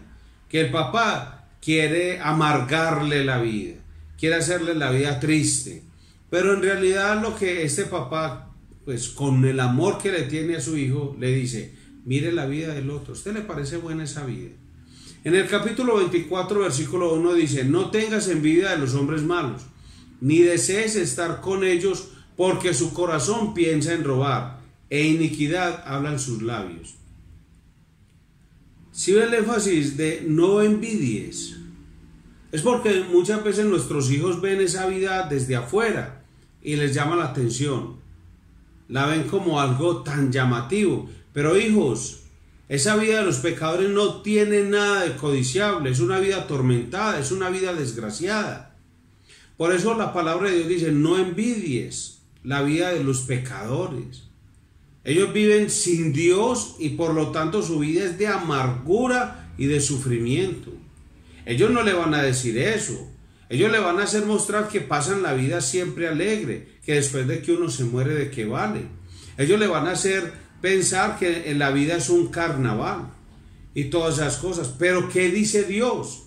que el papá quiere amargarle la vida, quiere hacerle la vida triste. Pero en realidad lo que este papá, pues con el amor que le tiene a su hijo, le dice: mire la vida del otro, ¿a usted le parece buena esa vida? En el capítulo 24, versículo 1 dice: no tengas envidia de los hombres malos, ni desees estar con ellos, porque su corazón piensa en robar, e iniquidad hablan sus labios. Si ve el énfasis de no envidies, es porque muchas veces nuestros hijos ven esa vida desde afuera y les llama la atención, la ven como algo tan llamativo. Pero hijos, esa vida de los pecadores no tiene nada de codiciable, es una vida atormentada, es una vida desgraciada. Por eso la palabra de Dios dice: no envidies la vida de los pecadores. Ellos viven sin Dios y por lo tanto su vida es de amargura y de sufrimiento. Ellos no le van a decir eso. Ellos le van a hacer mostrar que pasan la vida siempre alegre, que después de que uno se muere, ¿de qué vale? Ellos le van a hacer pensar que en la vida es un carnaval y todas esas cosas. Pero ¿qué dice Dios?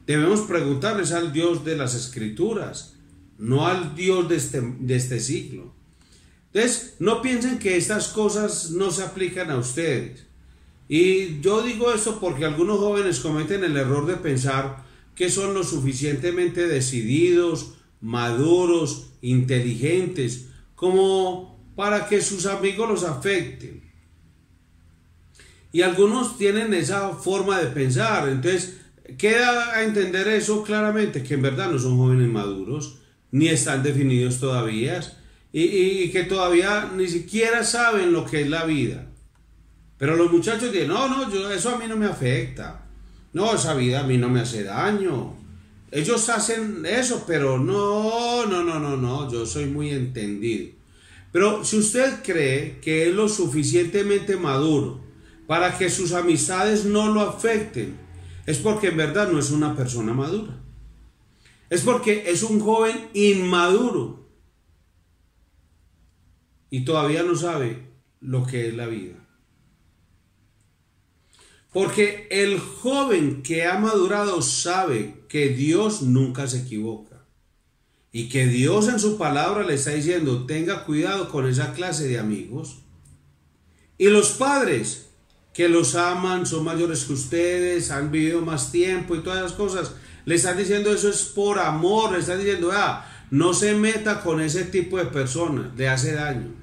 Debemos preguntarles al Dios de las Escrituras, no al Dios de este siglo. Entonces, no piensen que estas cosas no se aplican a ustedes. Y yo digo esto porque algunos jóvenes cometen el error de pensar que son lo suficientemente decididos, maduros, inteligentes, como para que sus amigos los afecten. Y algunos tienen esa forma de pensar. Entonces, queda a entender eso claramente, que en verdad no son jóvenes maduros, ni están definidos todavía, y que todavía ni siquiera saben lo que es la vida. Pero los muchachos dicen: no, eso a mí no me afecta, no, esa vida a mí no me hace daño. Ellos hacen eso, pero no, yo soy muy entendido. Pero si usted cree que es lo suficientemente maduro para que sus amistades no lo afecten, es porque en verdad no es una persona madura. Es porque es un joven inmaduro y todavía no sabe lo que es la vida. Porque el joven que ha madurado sabe que Dios nunca se equivoca y que Dios en su palabra le está diciendo: tenga cuidado con esa clase de amigos. Y los padres que los aman, son mayores que ustedes, han vivido más tiempo y todas las cosas, le están diciendo eso es por amor, le están diciendo: No se meta con ese tipo de personas, le hace daño.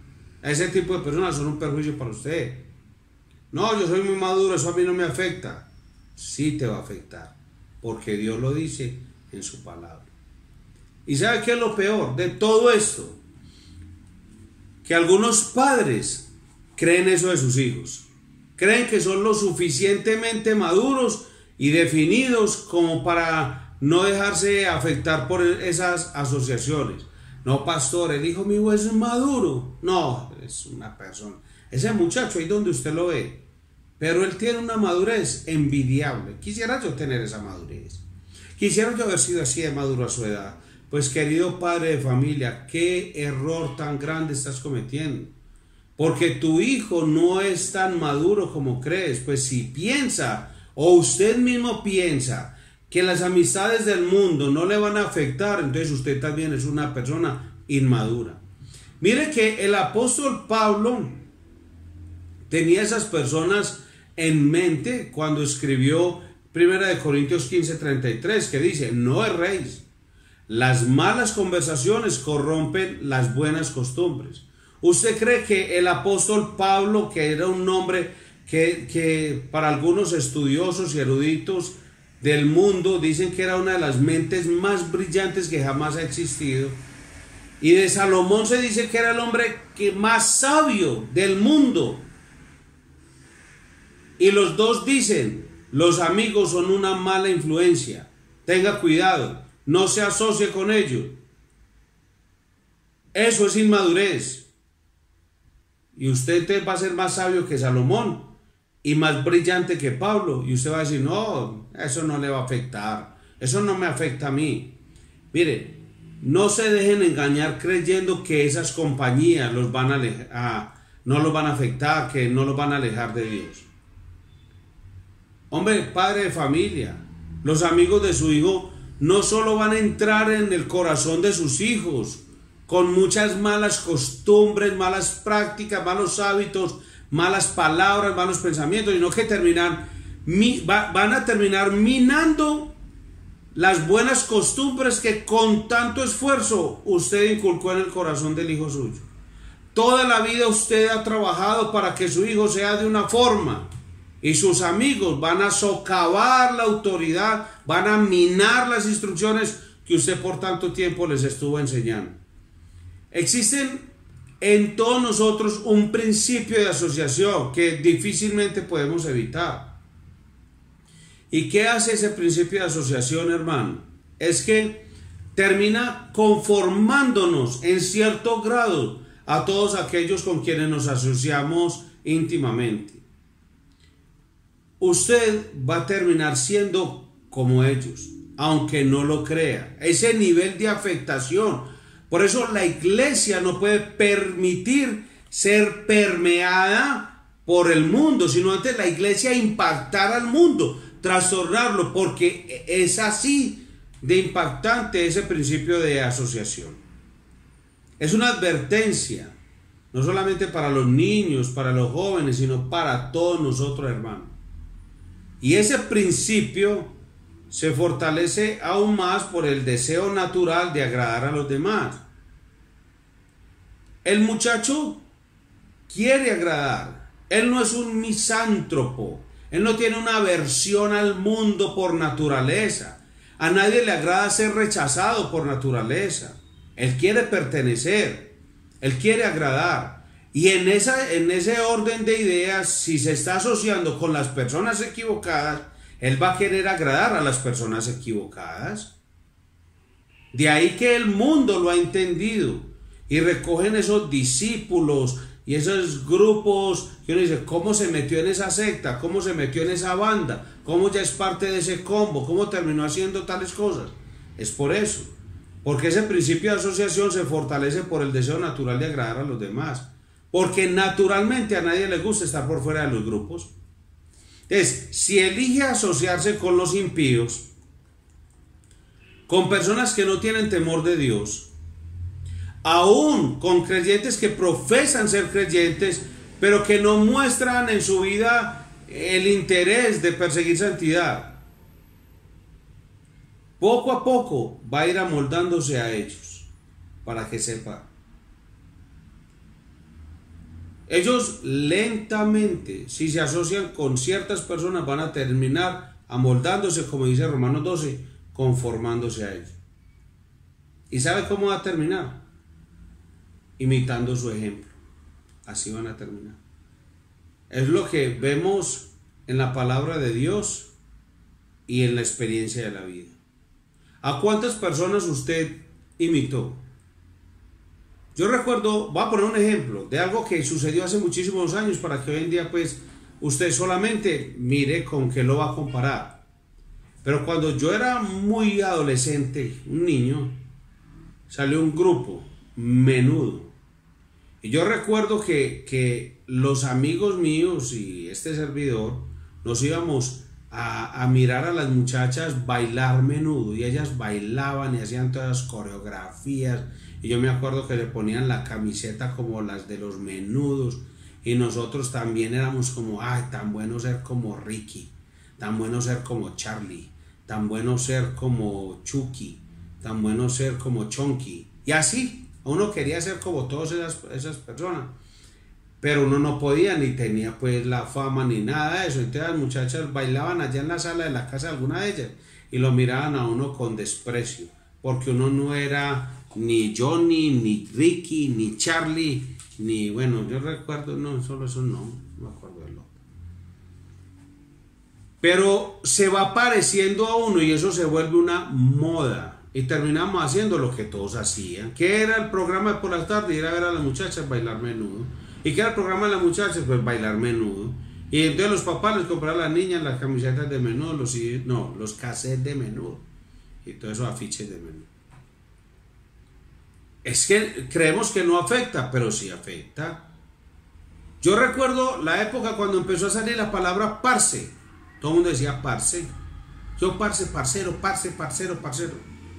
Ese tipo de personas son un perjuicio para usted. No, yo soy muy maduro, eso a mí no me afecta. Sí te va a afectar, porque Dios lo dice en su palabra. ¿Y sabe qué es lo peor de todo esto? Que algunos padres creen eso de sus hijos. Creen que son lo suficientemente maduros y definidos como para no dejarse afectar por esas asociaciones. No, pastor, el hijo mío es maduro. No, es una persona. Ese muchacho ahí donde usted lo ve. Pero él tiene una madurez envidiable. Quisiera yo tener esa madurez. Quisiera yo haber sido así de maduro a su edad. Pues querido padre de familia, qué error tan grande estás cometiendo. Porque tu hijo no es tan maduro como crees. Pues si piensa, o usted mismo piensa, que las amistades del mundo no le van a afectar, entonces usted también es una persona inmadura. Mire que el apóstol Pablo tenía esas personas en mente cuando escribió 1 Corintios 15:33, que dice: no erréis, las malas conversaciones corrompen las buenas costumbres. ¿Usted cree que el apóstol Pablo, que era un hombre que para algunos estudiosos y eruditos del mundo dicen que era una de las mentes más brillantes que jamás ha existido, y de Salomón se dice que era el hombre más sabio del mundo, y los dos dicen: los amigos son una mala influencia, tenga cuidado, no se asocie con ellos? Eso es inmadurez. Y usted va a ser más sabio que Salomón y más brillante que Pablo, y usted va a decir: no, eso no le va a afectar, eso no me afecta a mí. Mire, no se dejen engañar creyendo que esas compañías los van no los van a afectar, que no los van a alejar de Dios. Hombre, padre de familia, los amigos de su hijo no solo van a entrar en el corazón de sus hijos con muchas malas costumbres, malas prácticas, malos hábitos, malas palabras, malos pensamientos, sino que van a terminar minando las buenas costumbres que con tanto esfuerzo usted inculcó en el corazón del hijo suyo. Toda la vida usted ha trabajado para que su hijo sea de una forma, y sus amigos van a socavar la autoridad, van a minar las instrucciones que usted por tanto tiempo les estuvo enseñando. Existen en todos nosotros un principio de asociación que difícilmente podemos evitar. ¿Y qué hace ese principio de asociación, hermano? Es que termina conformándonos en cierto grado a todos aquellos con quienes nos asociamos íntimamente. Usted va a terminar siendo como ellos, aunque no lo crea. Ese nivel de afectación. Por eso la iglesia no puede permitir ser permeada por el mundo, sino antes la iglesia impactar al mundo, trastornarlo, porque es así de impactante ese principio de asociación. Es una advertencia, no solamente para los niños, para los jóvenes, sino para todos nosotros, hermanos. Y ese principio se fortalece aún más por el deseo natural de agradar a los demás. El muchacho quiere agradar. Él no es un misántropo. Él no tiene una aversión al mundo por naturaleza. A nadie le agrada ser rechazado por naturaleza. Él quiere pertenecer. Él quiere agradar. Y en ese orden de ideas, si se está asociando con las personas equivocadas, él va a querer agradar a las personas equivocadas. De ahí que el mundo lo ha entendido y recogen esos discípulos y esos grupos que uno dice: ¿cómo se metió en esa secta? ¿Cómo se metió en esa banda? ¿Cómo ya es parte de ese combo? ¿Cómo terminó haciendo tales cosas? Es por eso, porque ese principio de asociación se fortalece por el deseo natural de agradar a los demás, porque naturalmente a nadie le gusta estar por fuera de los grupos. Entonces, si elige asociarse con los impíos, con personas que no tienen temor de Dios, aún con creyentes que profesan ser creyentes, pero que no muestran en su vida el interés de perseguir santidad, poco a poco va a ir amoldándose a ellos. para que sepa. Ellos lentamente, si se asocian con ciertas personas, van a terminar amoldándose, como dice Romanos 12, conformándose a ellos. ¿Y sabe cómo va a terminar? Imitando su ejemplo. Así van a terminar. Es lo que vemos en la palabra de Dios y en la experiencia de la vida. ¿A cuántas personas usted imitó? Yo recuerdo, voy a poner un ejemplo de algo que sucedió hace muchísimos años para que hoy en día pues usted solamente mire con qué lo va a comparar. Pero cuando yo era muy adolescente, un niño, salió un grupo, Menudo. Y yo recuerdo que los amigos míos y este servidor nos íbamos a mirar a las muchachas bailar Menudo, y ellas bailaban y hacían todas las coreografías, y yo me acuerdo que le ponían la camiseta como las de los Menudos, y nosotros también éramos como, ay, tan bueno ser como Ricky, tan bueno ser como Charlie, tan bueno ser como Chucky, tan bueno ser como Chonky, y así, uno quería ser como todas esas personas. Pero uno no podía, ni tenía pues la fama ni nada de eso. Entonces las muchachas bailaban allá en la sala de la casa de alguna de ellas y lo miraban a uno con desprecio, porque uno no era ni Johnny, ni Ricky, ni Charlie, ni, bueno, yo recuerdo, no, solo eso no me acuerdo de lo. Pero se va pareciendo a uno y eso se vuelve una moda y terminamos haciendo lo que todos hacían. ¿Qué era el programa por la tarde? Ir a ver a las muchachas bailar Menudo. ¿Y qué era el programa de las muchachas? Pues bailar Menudo. Y entonces los papás les compraban a las niñas las camisetas de Menudo, los cassettes de Menudo y todos esos afiches de Menudo. Es que creemos que no afecta, pero sí afecta. Yo recuerdo la época cuando empezó a salir la palabra parce. Todo el mundo decía parce. Yo parce, parcero, parce, parcero, parcero.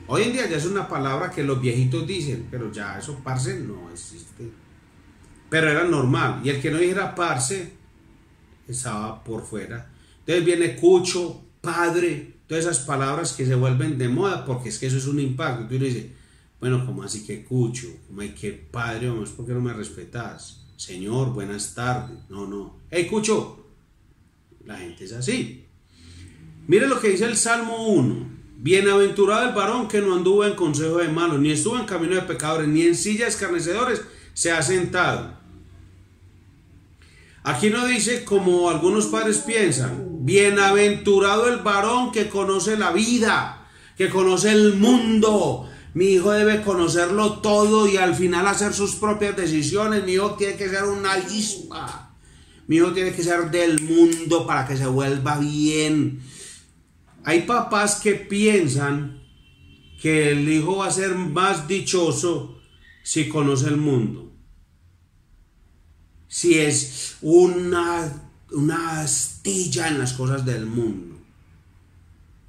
Hoy en día ya es una palabra que los viejitos dicen, pero ya eso parce no existe. Pero era normal, y el que no dijera parce estaba por fuera. Entonces viene cucho, padre, todas esas palabras que se vuelven de moda, porque es que eso es un impacto. Entonces uno dice, bueno, ¿cómo así que cucho? ¿Cómo hay que padre? Vamos, ¿por qué no me respetas? Señor, buenas tardes. No. ¡Hey, cucho! La gente es así. Mire lo que dice el Salmo 1. Bienaventurado el varón que no anduvo en consejo de malos, ni estuvo en camino de pecadores, ni en silla de escarnecedores se ha sentado. Aquí no dice como algunos padres piensan, bienaventurado el varón que conoce la vida, que conoce el mundo. Mi hijo debe conocerlo todo y al final hacer sus propias decisiones. Mi hijo tiene que ser una avispa. Mi hijo tiene que ser del mundo para que se vuelva bien. Hay papás que piensan que el hijo va a ser más dichoso si conoce el mundo. Si es una astilla en las cosas del mundo,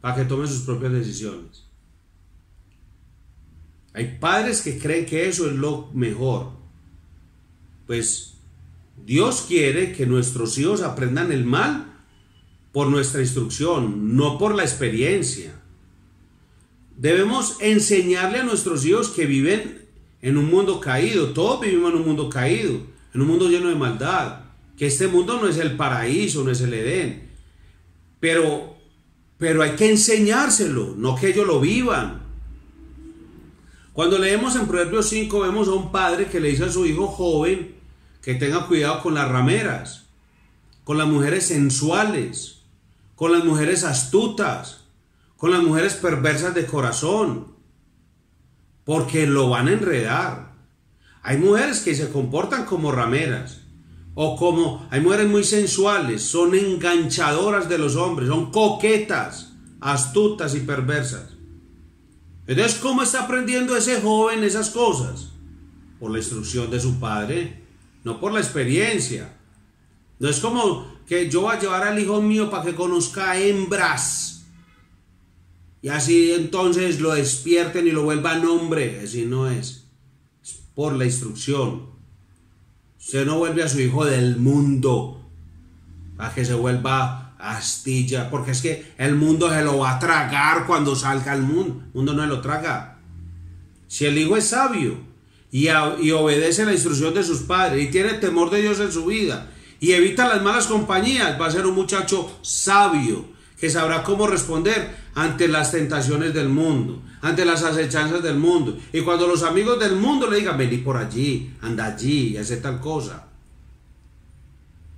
para que tome sus propias decisiones. Hay padres que creen que eso es lo mejor. Pues Dios quiere que nuestros hijos aprendan el mal por nuestra instrucción, no por la experiencia. Debemos enseñarle a nuestros hijos que viven en un mundo caído. Todos vivimos en un mundo caído, en un mundo lleno de maldad, que este mundo no es el paraíso, no es el Edén, pero hay que enseñárselo, no que ellos lo vivan. Cuando leemos en Proverbios 5 vemos a un padre que le dice a su hijo joven que tenga cuidado con las rameras, con las mujeres sensuales, con las mujeres astutas, con las mujeres perversas de corazón, porque lo van a enredar. Hay mujeres que se comportan como rameras, hay mujeres muy sensuales, son enganchadoras de los hombres, son coquetas, astutas y perversas. Entonces, ¿cómo está aprendiendo ese joven esas cosas? Por la instrucción de su padre, no por la experiencia. No es como que yo voy a llevar al hijo mío para que conozca hembras y así entonces lo despierten y lo vuelvan hombre. Así no es. Es por la instrucción. Usted no vuelve a su hijo del mundo para que se vuelva astilla, porque es que el mundo se lo va a tragar cuando salga al mundo. El mundo no se lo traga. Si el hijo es sabio, y obedece la instrucción de sus padres y tiene temor de Dios en su vida y evita las malas compañías, va a ser un muchacho sabio que sabrá cómo responder ante las tentaciones del mundo, ante las acechanzas del mundo. Y cuando los amigos del mundo le digan, vení por allí, anda allí y hace tal cosa.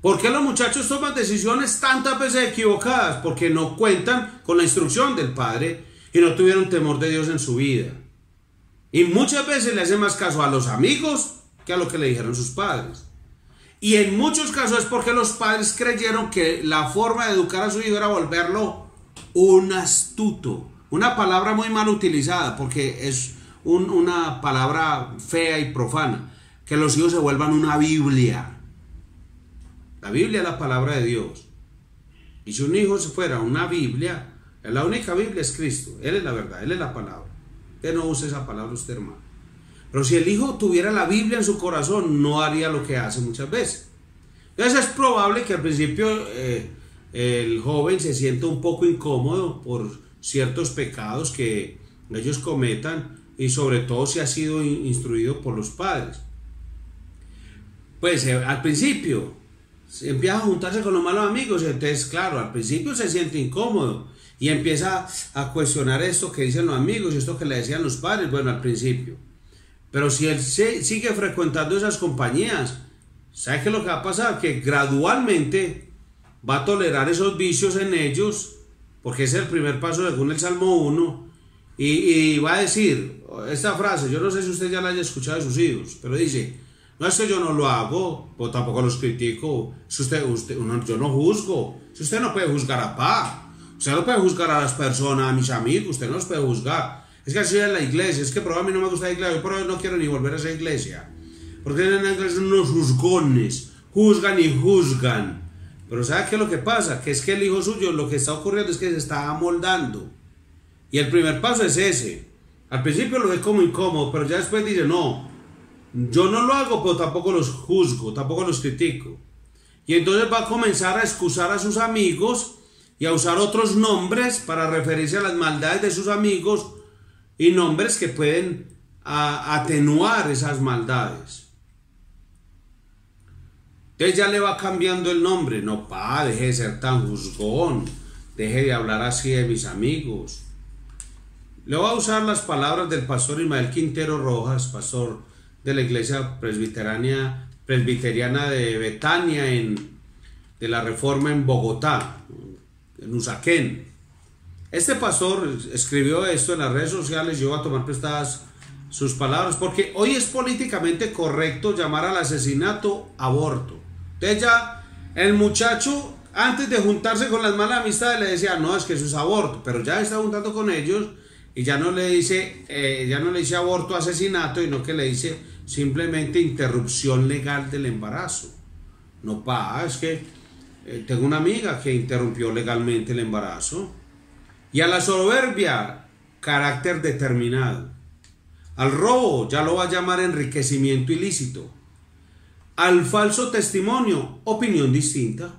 ¿Por qué los muchachos toman decisiones tantas veces equivocadas? Porque no cuentan con la instrucción del Padre y no tuvieron temor de Dios en su vida. Y muchas veces le hacen más caso a los amigos que a lo que le dijeron sus padres. Y en muchos casos es porque los padres creyeron que la forma de educar a su hijo era volverlo un astuto. Una palabra muy mal utilizada porque es una palabra fea y profana. Que los hijos se vuelvan una Biblia. La Biblia es la palabra de Dios. Y si un hijo fuera una Biblia, la única Biblia es Cristo. Él es la verdad, Él es la palabra. Usted no use esa palabra usted, hermano. Pero si el hijo tuviera la Biblia en su corazón, no haría lo que hace muchas veces. Entonces es probable que al principio el joven se sienta un poco incómodo por ciertos pecados que ellos cometan y sobre todo si ha sido instruido por los padres. Pues al principio se empieza a juntarse con los malos amigos y entonces claro, al principio se siente incómodo y empieza a cuestionar esto que dicen los amigos y esto que le decían los padres, bueno, al principio. Pero si él sigue frecuentando esas compañías, ¿sabe qué es lo que va a pasar? Que gradualmente va a tolerar esos vicios en ellos, porque ese es el primer paso según el Salmo 1, y va a decir esta frase, yo no sé si usted ya la haya escuchado de sus hijos, pero dice, no es que yo no lo hago, pero tampoco los critico, si yo no juzgo, si usted no puede juzgar a papá, usted no puede juzgar a las personas, a mis amigos, usted no los puede juzgar. Es que así es la iglesia, es que probablemente no me gusta la iglesia, yo por hoy no quiero ni volver a esa iglesia. Porque en la iglesia son unos juzgones, juzgan y juzgan. Pero ¿sabe qué es lo que pasa? Que es que el hijo suyo, lo que está ocurriendo es que se está amoldando. Y el primer paso es ese. Al principio lo ve como incómodo, pero ya después dice, no, yo no lo hago, pero tampoco los juzgo, tampoco los critico. Y entonces va a comenzar a excusar a sus amigos y a usar otros nombres para referirse a las maldades de sus amigos y nombres que pueden atenuar esas maldades. Entonces ya le va cambiando el nombre. No, pa, deje de ser tan juzgón, deje de hablar así de mis amigos. Le voy a usar las palabras del pastor Ismael Quintero Rojas, pastor de la iglesia presbiteriana de Betania de la Reforma en Bogotá, en Usaquén. Este pastor escribió esto en las redes sociales, yo voy a tomar prestadas sus palabras, porque hoy es políticamente correcto llamar al asesinato aborto. Entonces ya el muchacho, antes de juntarse con las malas amistades, le decía, no, es que eso es aborto, pero ya está juntando con ellos y ya no le dice aborto, asesinato, sino que le dice simplemente interrupción legal del embarazo. No, pa, es que tengo una amiga que interrumpió legalmente el embarazo. Y a la soberbia, carácter determinado. Al robo, ya lo va a llamar enriquecimiento ilícito. Al falso testimonio, opinión distinta.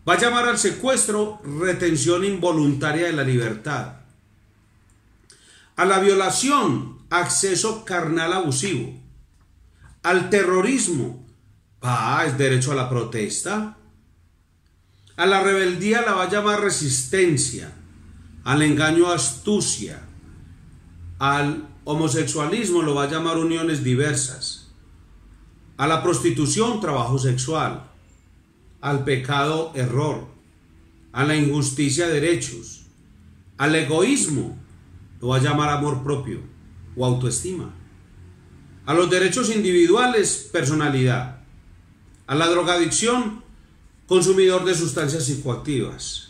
Va a llamar al secuestro, retención involuntaria de la libertad. A la violación, acceso carnal abusivo. Al terrorismo, es derecho a la protesta. A la rebeldía la va a llamar resistencia. Al engaño, astucia. Al homosexualismo lo va a llamar uniones diversas. A la prostitución, trabajo sexual. Al pecado, error. A la injusticia, derechos. Al egoísmo lo va a llamar amor propio o autoestima. A los derechos individuales, personalidad. A la drogadicción, consumidor de sustancias psicoactivas.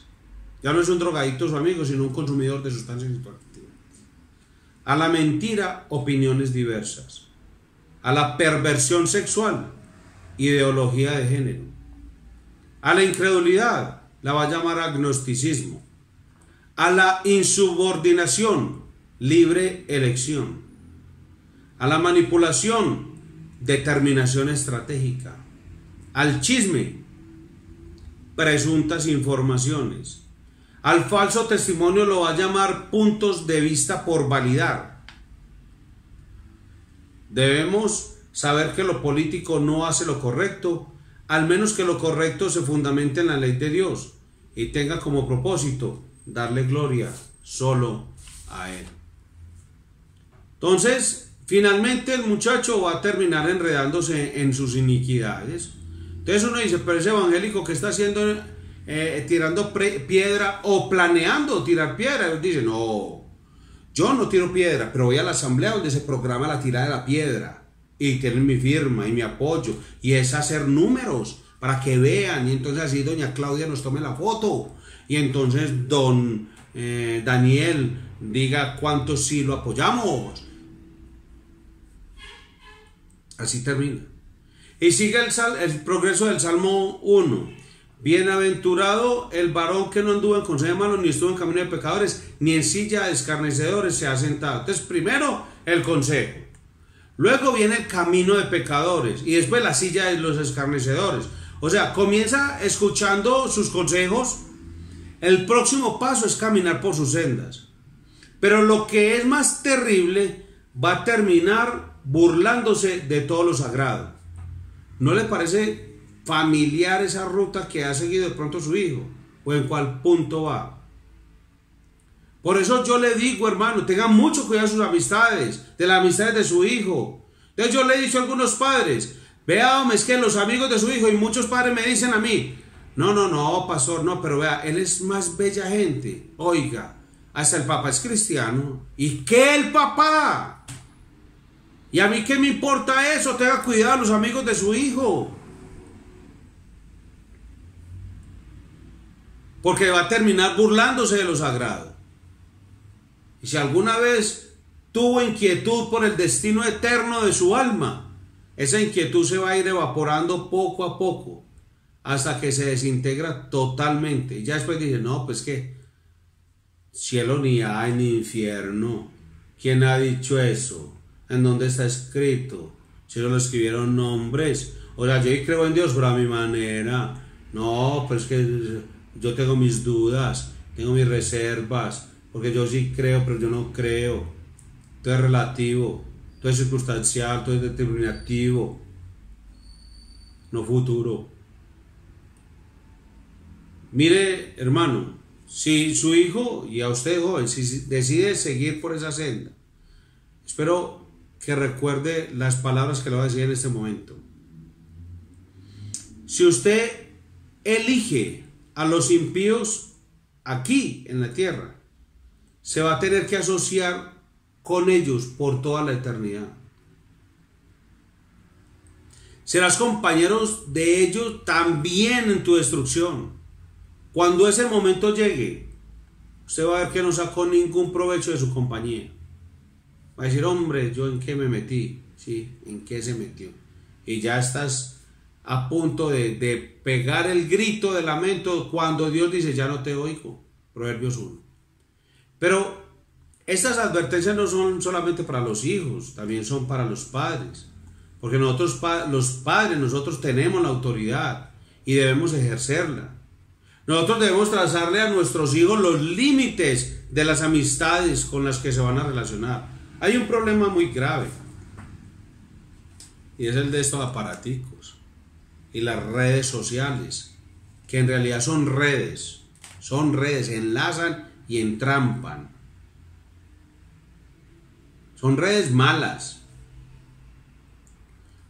Ya no es un drogadicto su amigo, sino un consumidor de sustancias psicoactivas. A la mentira, opiniones diversas. A la perversión sexual, ideología de género. A la incredulidad, la va a llamar agnosticismo. A la insubordinación, libre elección. A la manipulación, determinación estratégica. Al chisme, presuntas informaciones. Al falso testimonio lo va a llamar puntos de vista por validar. Debemos saber que lo político no hace lo correcto, al menos que lo correcto se fundamente en la ley de Dios y tenga como propósito darle gloria solo a Él. Entonces, finalmente el muchacho va a terminar enredándose en sus iniquidades. Entonces uno dice, pero ese evangélico que está haciendo, tirando piedra o planeando tirar piedra, él dice, no, yo no tiro piedra, pero voy a la asamblea donde se programa la tirada de la piedra y tienen mi firma y mi apoyo, y es hacer números para que vean, y entonces así doña Claudia nos tome la foto, y entonces don Daniel diga cuántos sí lo apoyamos. Así termina. Y sigue el progreso del Salmo 1. Bienaventurado el varón que no anduvo en consejo de malos, ni estuvo en camino de pecadores, ni en silla de escarnecedores se ha sentado. Entonces, primero el consejo. Luego viene el camino de pecadores. Y después la silla de los escarnecedores. O sea, comienza escuchando sus consejos. El próximo paso es caminar por sus sendas. Pero lo que es más terrible, va a terminar burlándose de todo lo sagrado. ¿No le parece familiar esa ruta que ha seguido de pronto su hijo? ¿O en cuál punto va? Por eso yo le digo, hermano, tengan mucho cuidado de sus amistades, de las amistades de su hijo. Entonces yo le he dicho a algunos padres, vea, hombre, es que los amigos de su hijo, y muchos padres me dicen a mí, no, pastor, no, pero vea, él es más bella gente. Oiga, hasta el papá es cristiano. ¿Y qué el papá? ¿Y a mí qué me importa eso? Tenga cuidado a los amigos de su hijo. Porque va a terminar burlándose de lo sagrado. Y si alguna vez tuvo inquietud por el destino eterno de su alma, esa inquietud se va a ir evaporando poco a poco, hasta que se desintegra totalmente. Y ya después dice, no, pues que cielo ni hay ni infierno. ¿Quién ha dicho eso? ¿En dónde está escrito? Si no lo escribieron hombres. O sea, yo creo en Dios, pero a mi manera. No, pero es que yo tengo mis dudas, tengo mis reservas, porque yo sí creo, pero yo no creo. Todo es relativo, todo es circunstancial, todo es determinativo, no futuro. Mire, hermano, si su hijo, y a usted joven, si decide seguir por esa senda, espero que recuerde las palabras que le voy a decir en este momento. Si usted elige a los impíos aquí en la tierra, se va a tener que asociar con ellos por toda la eternidad. Serás compañeros de ellos también en tu destrucción. Cuando ese momento llegue, usted va a ver que no sacó ningún provecho de su compañía. Va a decir, hombre, ¿yo en qué me metí? Sí, ¿en qué se metió? Y ya estás a punto de pegar el grito de lamento cuando Dios dice, ya no te oigo. Proverbios 1. Pero estas advertencias no son solamente para los hijos, también son para los padres. Porque nosotros, los padres, nosotros tenemos la autoridad y debemos ejercerla. Nosotros debemos trazarle a nuestros hijos los límites de las amistades con las que se van a relacionar. Hay un problema muy grave, y es el de estos aparaticos y las redes sociales, que en realidad son redes, enlazan y entrampan. Son redes malas,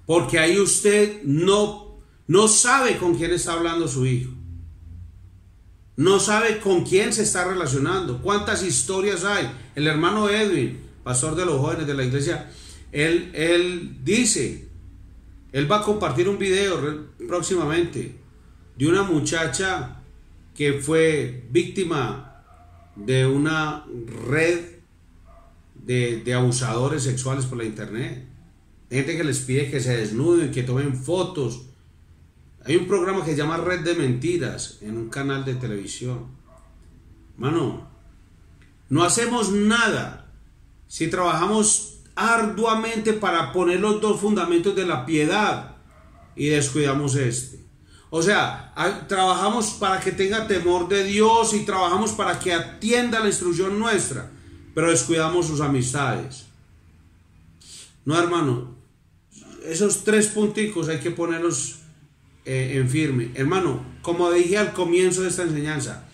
porque ahí usted no sabe con quién está hablando su hijo, no sabe con quién se está relacionando, cuántas historias hay. El hermano Edwin, pastor de los jóvenes de la iglesia, él dice, él va a compartir un video próximamente de una muchacha que fue víctima de una red de abusadores sexuales por la internet, gente que les pide que se desnuden, que tomen fotos. Hay un programa que se llama Red de Mentiras en un canal de televisión. Mano, no hacemos nada si trabajamos arduamente para poner los dos fundamentos de la piedad y descuidamos este. O sea, trabajamos para que tenga temor de Dios y trabajamos para que atienda la instrucción nuestra, pero descuidamos sus amistades. No, hermano, esos 3 punticos hay que ponerlos en firme. Hermano, como dije al comienzo de esta enseñanza,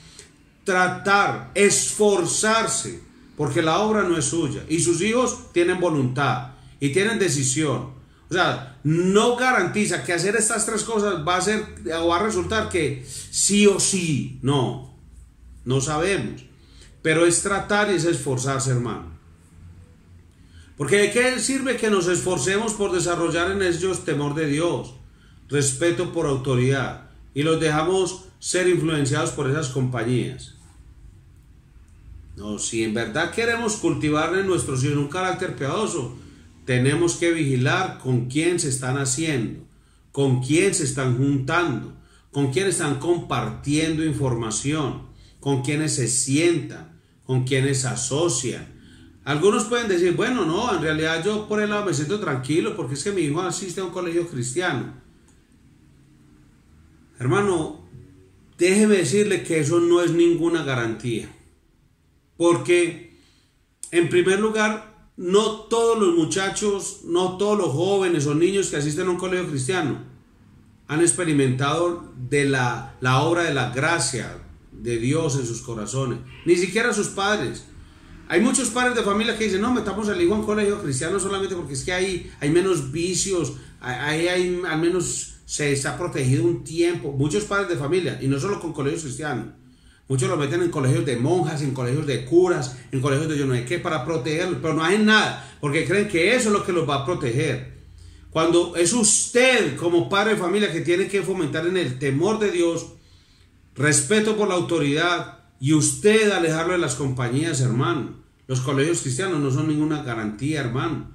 tratar, esforzarse, porque la obra no es suya y sus hijos tienen voluntad y tienen decisión. O sea, no garantiza que hacer estas 3 cosas va a ser o va a resultar que sí o sí. No sabemos, pero es tratar y es esforzarse, hermano. Porque ¿de qué sirve que nos esforcemos por desarrollar en ellos temor de Dios, respeto por autoridad, y los dejamos ser influenciados por esas compañías? No, si en verdad queremos cultivar en nuestros hijos un carácter piadoso, tenemos que vigilar con quién se están haciendo, con quién se están juntando, con quién están compartiendo información, con quiénes se sientan, con quiénes se asocian. Algunos pueden decir, bueno, no, en realidad yo por el lado me siento tranquilo porque es que mi hijo asiste a un colegio cristiano. Hermano, déjeme decirle que eso no es ninguna garantía. Porque, en primer lugar, no todos los muchachos, no todos los jóvenes o niños que asisten a un colegio cristiano han experimentado de la obra de la gracia de Dios en sus corazones. Ni siquiera sus padres. Hay muchos padres de familia que dicen, no, metamos al hijo a un colegio cristiano solamente porque es que hay menos vicios, hay al menos se está protegido un tiempo. Muchos padres de familia, y no solo con colegios cristianos, muchos lo meten en colegios de monjas, en colegios de curas, en colegios de yo no sé qué, para protegerlos, pero no hacen nada, porque creen que eso es lo que los va a proteger. Cuando es usted como padre de familia que tiene que fomentar en el temor de Dios, respeto por la autoridad, y usted alejarlo de las compañías, hermano. Los colegios cristianos no son ninguna garantía, hermano.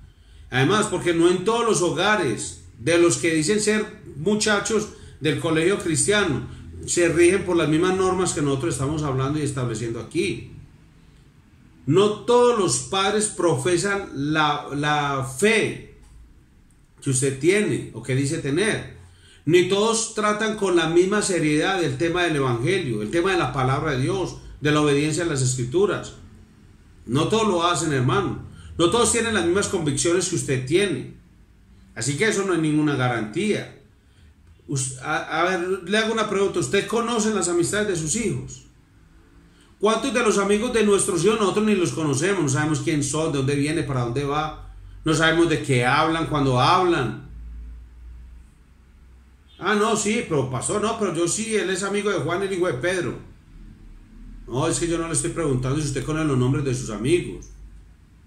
Además, porque no en todos los hogares de los que dicen ser muchachos del colegio cristiano se rigen por las mismas normas que nosotros estamos hablando y estableciendo aquí. No todos los padres profesan la fe que usted tiene o que dice tener. Ni todos tratan con la misma seriedad el tema del evangelio, el tema de la palabra de Dios, de la obediencia a las escrituras. No todos lo hacen, hermano. No todos tienen las mismas convicciones que usted tiene. Así que eso no es ninguna garantía. A ver, le hago una pregunta. ¿Usted conoce las amistades de sus hijos? ¿Cuántos de los amigos de nuestros hijos nosotros ni los conocemos? No sabemos quién son, de dónde viene, para dónde va. No sabemos de qué hablan, cuando hablan. Ah, no, sí, pero pasó, no, pero yo sí, él es amigo de Juan, el hijo de Pedro. No, es que yo no le estoy preguntando si usted conoce los nombres de sus amigos,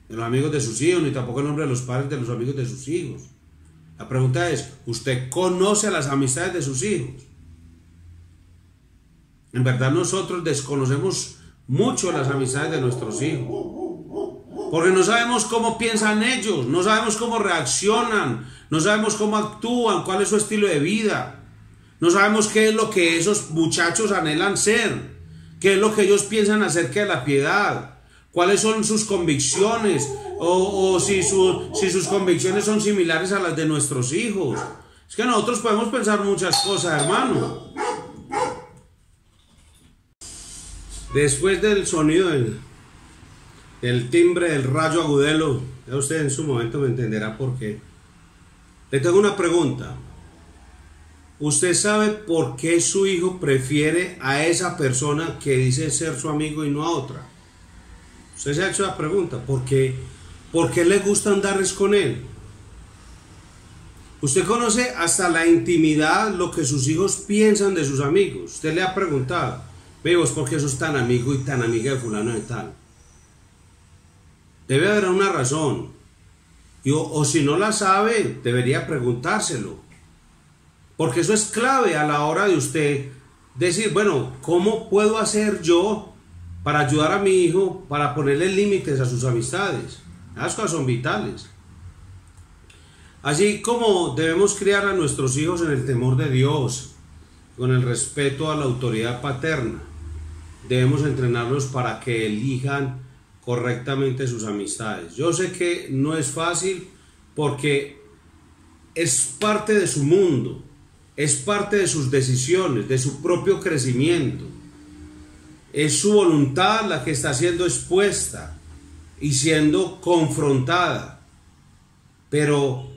de los amigos de sus hijos, ni tampoco el nombre de los padres de los amigos de sus hijos. La pregunta es, ¿usted conoce a las amistades de sus hijos? En verdad nosotros desconocemos mucho las amistades de nuestros hijos, porque no sabemos cómo piensan ellos, no sabemos cómo reaccionan, no sabemos cómo actúan, cuál es su estilo de vida, no sabemos qué es lo que esos muchachos anhelan ser, qué es lo que ellos piensan acerca de la piedad, cuáles son sus convicciones, o si sus convicciones son similares a las de nuestros hijos. Es que nosotros podemos pensar muchas cosas, hermano. Después del sonido del timbre del rayo agudelo, ya usted en su momento me entenderá por qué. Le tengo una pregunta. ¿Usted sabe por qué su hijo prefiere a esa persona que dice ser su amigo y no a otra? Usted se ha hecho la pregunta. ¿Por qué le gusta andar con él? Usted conoce hasta la intimidad lo que sus hijos piensan de sus amigos. Usted le ha preguntado, veo, ¿por qué sos tan amigo y tan amiga de fulano de tal? Debe haber una razón. O si no la sabe, debería preguntárselo. Porque eso es clave a la hora de usted decir, bueno, ¿cómo puedo hacer yo para ayudar a mi hijo, para ponerle límites a sus amistades? Las cosas son vitales. Así como debemos criar a nuestros hijos en el temor de Dios, con el respeto a la autoridad paterna, debemos entrenarlos para que elijan correctamente sus amistades. Yo sé que no es fácil porque es parte de su mundo, es parte de sus decisiones, de su propio crecimiento. Es su voluntad la que está siendo expuesta y siendo confrontada. pero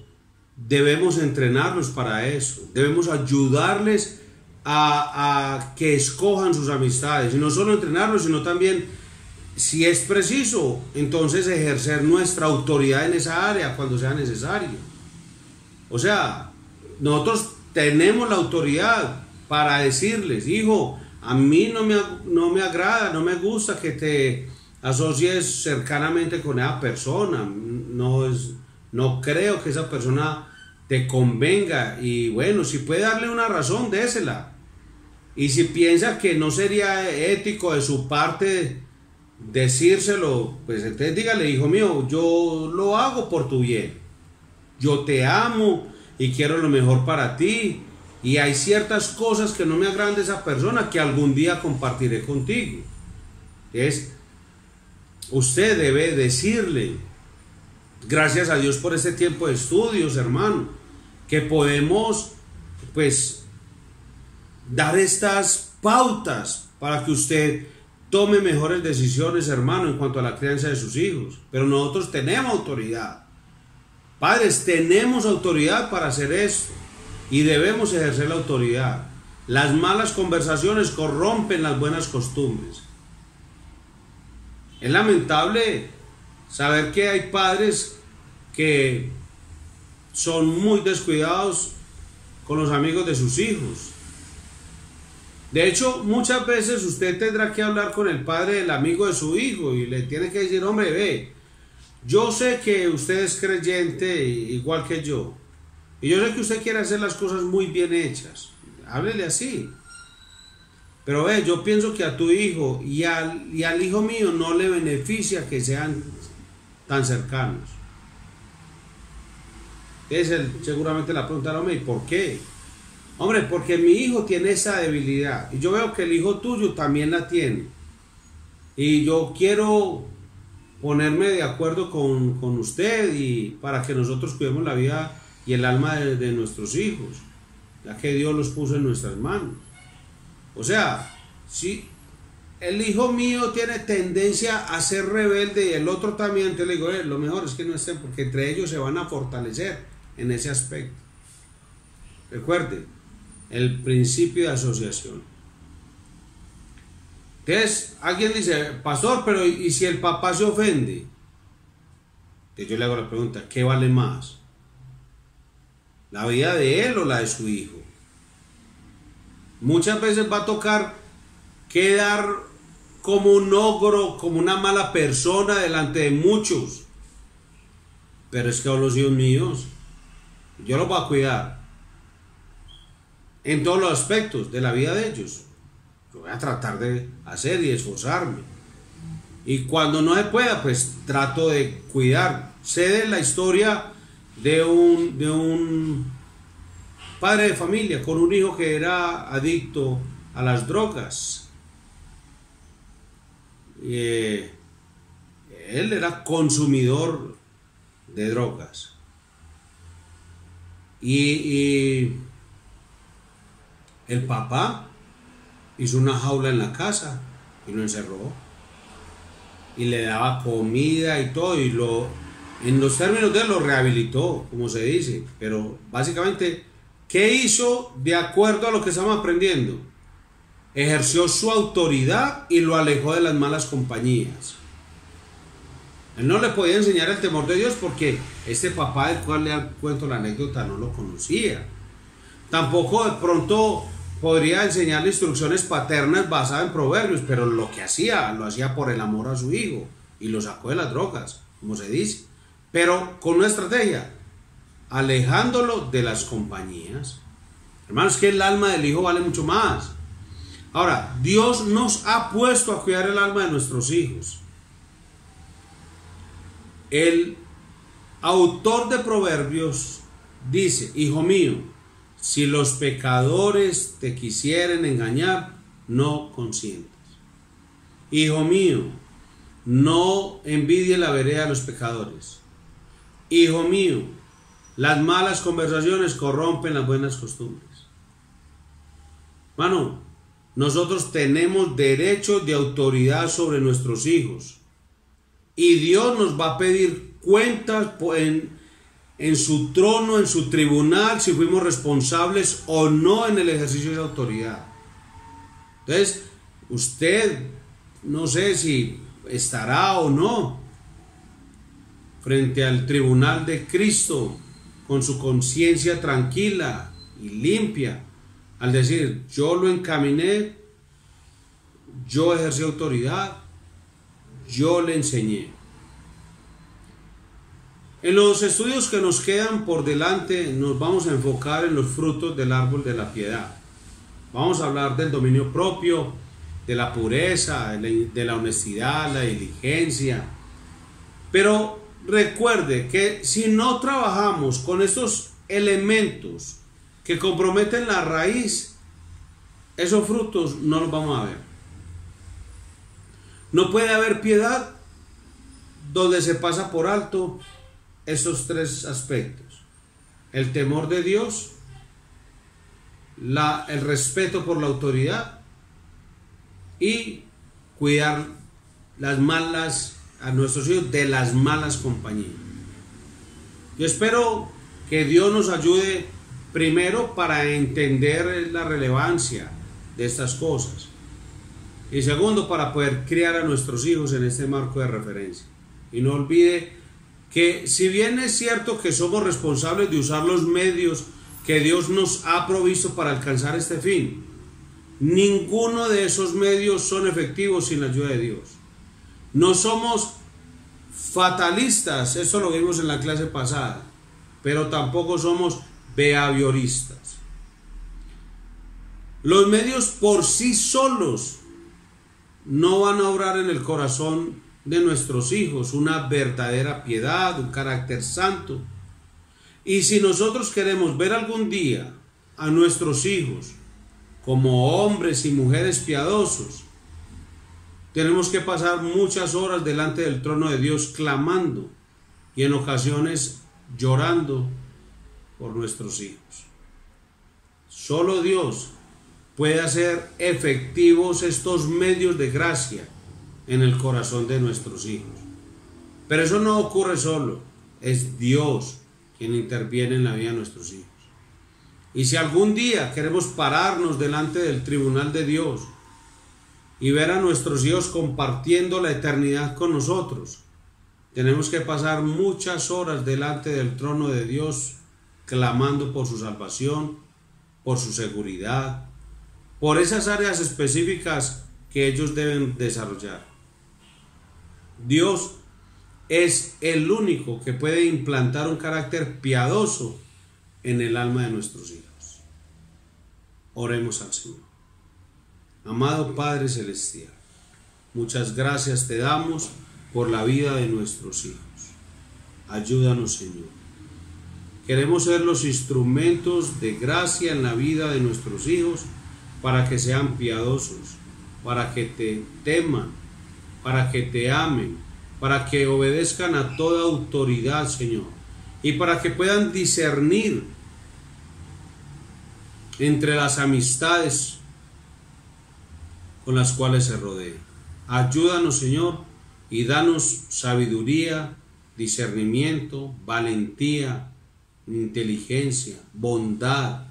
debemos entrenarlos para eso, debemos ayudarles a que escojan sus amistades, y no solo entrenarlos, sino también, si es preciso, entonces ejercer nuestra autoridad en esa área cuando sea necesario. O sea, nosotros tenemos la autoridad para decirles: hijo, a mí no me agrada, no me gusta que te asocies cercanamente con esa persona, no creo que esa persona te convenga, y bueno, si puede darle una razón, désela. Y si piensa que no sería ético de su parte decírselo, pues entonces dígale: hijo mío, yo lo hago por tu bien, yo te amo y quiero lo mejor para ti, y hay ciertas cosas que no me agradan de esa persona que algún día compartiré contigo. Usted debe decirle: gracias a Dios por este tiempo de estudios, hermano, que podemos pues dar estas pautas para que usted tome mejores decisiones, hermano, en cuanto a la crianza de sus hijos. Pero nosotros tenemos autoridad, padres, tenemos autoridad para hacer esto, y debemos ejercer la autoridad. Las malas conversaciones corrompen las buenas costumbres. Es lamentable saber que hay padres que son muy descuidados con los amigos de sus hijos. De hecho, muchas veces usted tendrá que hablar con el padre del amigo de su hijo y le tiene que decir: hombre, ve, yo sé que usted es creyente igual que yo, y yo sé que usted quiere hacer las cosas muy bien hechas. Háblele así. Pero ve, yo pienso que a tu hijo y al hijo mío no le beneficia que sean tan cercanos. Seguramente la pregunta: hombre, ¿y por qué? Hombre, porque mi hijo tiene esa debilidad, y yo veo que el hijo tuyo también la tiene, y yo quiero ponerme de acuerdo con usted, y para que nosotros cuidemos la vida y el alma de nuestros hijos, ya que Dios los puso en nuestras manos. O sea, si el hijo mío tiene tendencia a ser rebelde y el otro también, te le digo: lo mejor es que no estén, porque entre ellos se van a fortalecer en ese aspecto. Recuerde el principio de asociación. Entonces, alguien dice: pastor, pero ¿y si el papá se ofende? Entonces yo le hago la pregunta: ¿qué vale más? ¿La vida de él o la de su hijo? Muchas veces va a tocar quedar como un ogro, como una mala persona delante de muchos, pero es que son los hijos míos, yo los voy a cuidar en todos los aspectos de la vida de ellos. Yo voy a tratar de hacer y esforzarme, y cuando no se pueda, pues trato de cuidar. Sé de la historia de un padre de familia con un hijo que era adicto a las drogas. Él era consumidor de drogas, y el papá hizo una jaula en la casa y lo encerró, y le daba comida y todo, y en los términos de él lo rehabilitó, como se dice. Pero básicamente, ¿qué hizo de acuerdo a lo que estamos aprendiendo? Ejerció su autoridad y lo alejó de las malas compañías. Él no le podía enseñar el temor de Dios, porque este papá del cual le cuento la anécdota no lo conocía. Tampoco de pronto podría enseñarle instrucciones paternas basadas en proverbios, pero lo que hacía, lo hacía por el amor a su hijo, y lo sacó de las drogas, como se dice, pero con una estrategia: alejándolo de las compañías. Hermanos, que el alma del hijo vale mucho más. Ahora, Dios nos ha puesto a cuidar el alma de nuestros hijos. El autor de Proverbios dice: hijo mío, si los pecadores te quisieren engañar, no consientas. Hijo mío, no envidie la vereda de los pecadores. Hijo mío, las malas conversaciones corrompen las buenas costumbres. Hermano, nosotros tenemos derecho de autoridad sobre nuestros hijos, y Dios nos va a pedir cuentas en su trono, en su tribunal, si fuimos responsables o no en el ejercicio de esa autoridad. Entonces, usted, no sé si estará o no frente al tribunal de Cristo con su conciencia tranquila y limpia, al decir, yo lo encaminé, yo ejercí autoridad, yo le enseñé. En los estudios que nos quedan por delante nos vamos a enfocar en los frutos del árbol de la piedad. Vamos a hablar del dominio propio, de la pureza, de la honestidad, la diligencia. Pero recuerde que si no trabajamos con estos elementos que comprometen la raíz, esos frutos no los vamos a ver. No puede haber piedad donde se pasa por alto estos tres aspectos: el temor de Dios, el respeto por la autoridad y cuidar a nuestros hijos de las malas compañías. Yo espero que Dios nos ayude, primero, para entender la relevancia de estas cosas, y segundo, para poder criar a nuestros hijos en este marco de referencia. Y no olvide que, si bien es cierto que somos responsables de usar los medios que Dios nos ha provisto para alcanzar este fin, ninguno de esos medios son efectivos sin la ayuda de Dios. No somos fatalistas, eso lo vimos en la clase pasada, pero tampoco somos behavioristas. Los medios por sí solos no van a obrar en el corazón de nuestros hijos una verdadera piedad, un carácter santo. Y si nosotros queremos ver algún día a nuestros hijos como hombres y mujeres piadosos, tenemos que pasar muchas horas delante del trono de Dios clamando y en ocasiones llorando por nuestros hijos. Solo Dios puede hacer efectivos estos medios de gracia en el corazón de nuestros hijos. Pero eso no ocurre solo, es Dios quien interviene en la vida de nuestros hijos. Y si algún día queremos pararnos delante del tribunal de Dios y ver a nuestros hijos compartiendo la eternidad con nosotros, tenemos que pasar muchas horas delante del trono de Dios clamando por su salvación, por su seguridad, por esas áreas específicas que ellos deben desarrollar. Dios es el único que puede implantar un carácter piadoso en el alma de nuestros hijos. Oremos al Señor. Amado Padre Celestial, muchas gracias te damos por la vida de nuestros hijos. Ayúdanos, Señor. Queremos ser los instrumentos de gracia en la vida de nuestros hijos para que sean piadosos, para que te teman, para que te amen, para que obedezcan a toda autoridad, Señor, y para que puedan discernir entre las amistades con las cuales se rodean. Ayúdanos, Señor, y danos sabiduría, discernimiento, valentía, inteligencia, bondad,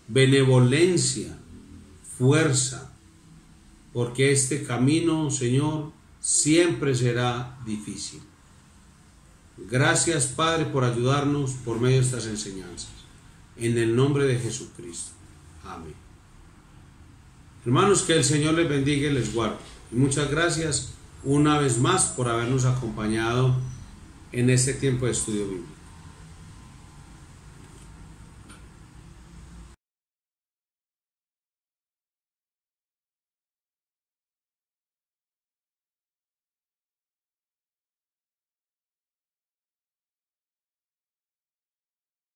benevolencia, fuerza, porque este camino, Señor, siempre será difícil. Gracias, Padre, por ayudarnos por medio de estas enseñanzas. En el nombre de Jesucristo. Amén. Hermanos, que el Señor les bendiga y les guarde. Y muchas gracias una vez más por habernos acompañado en este tiempo de estudio bíblico.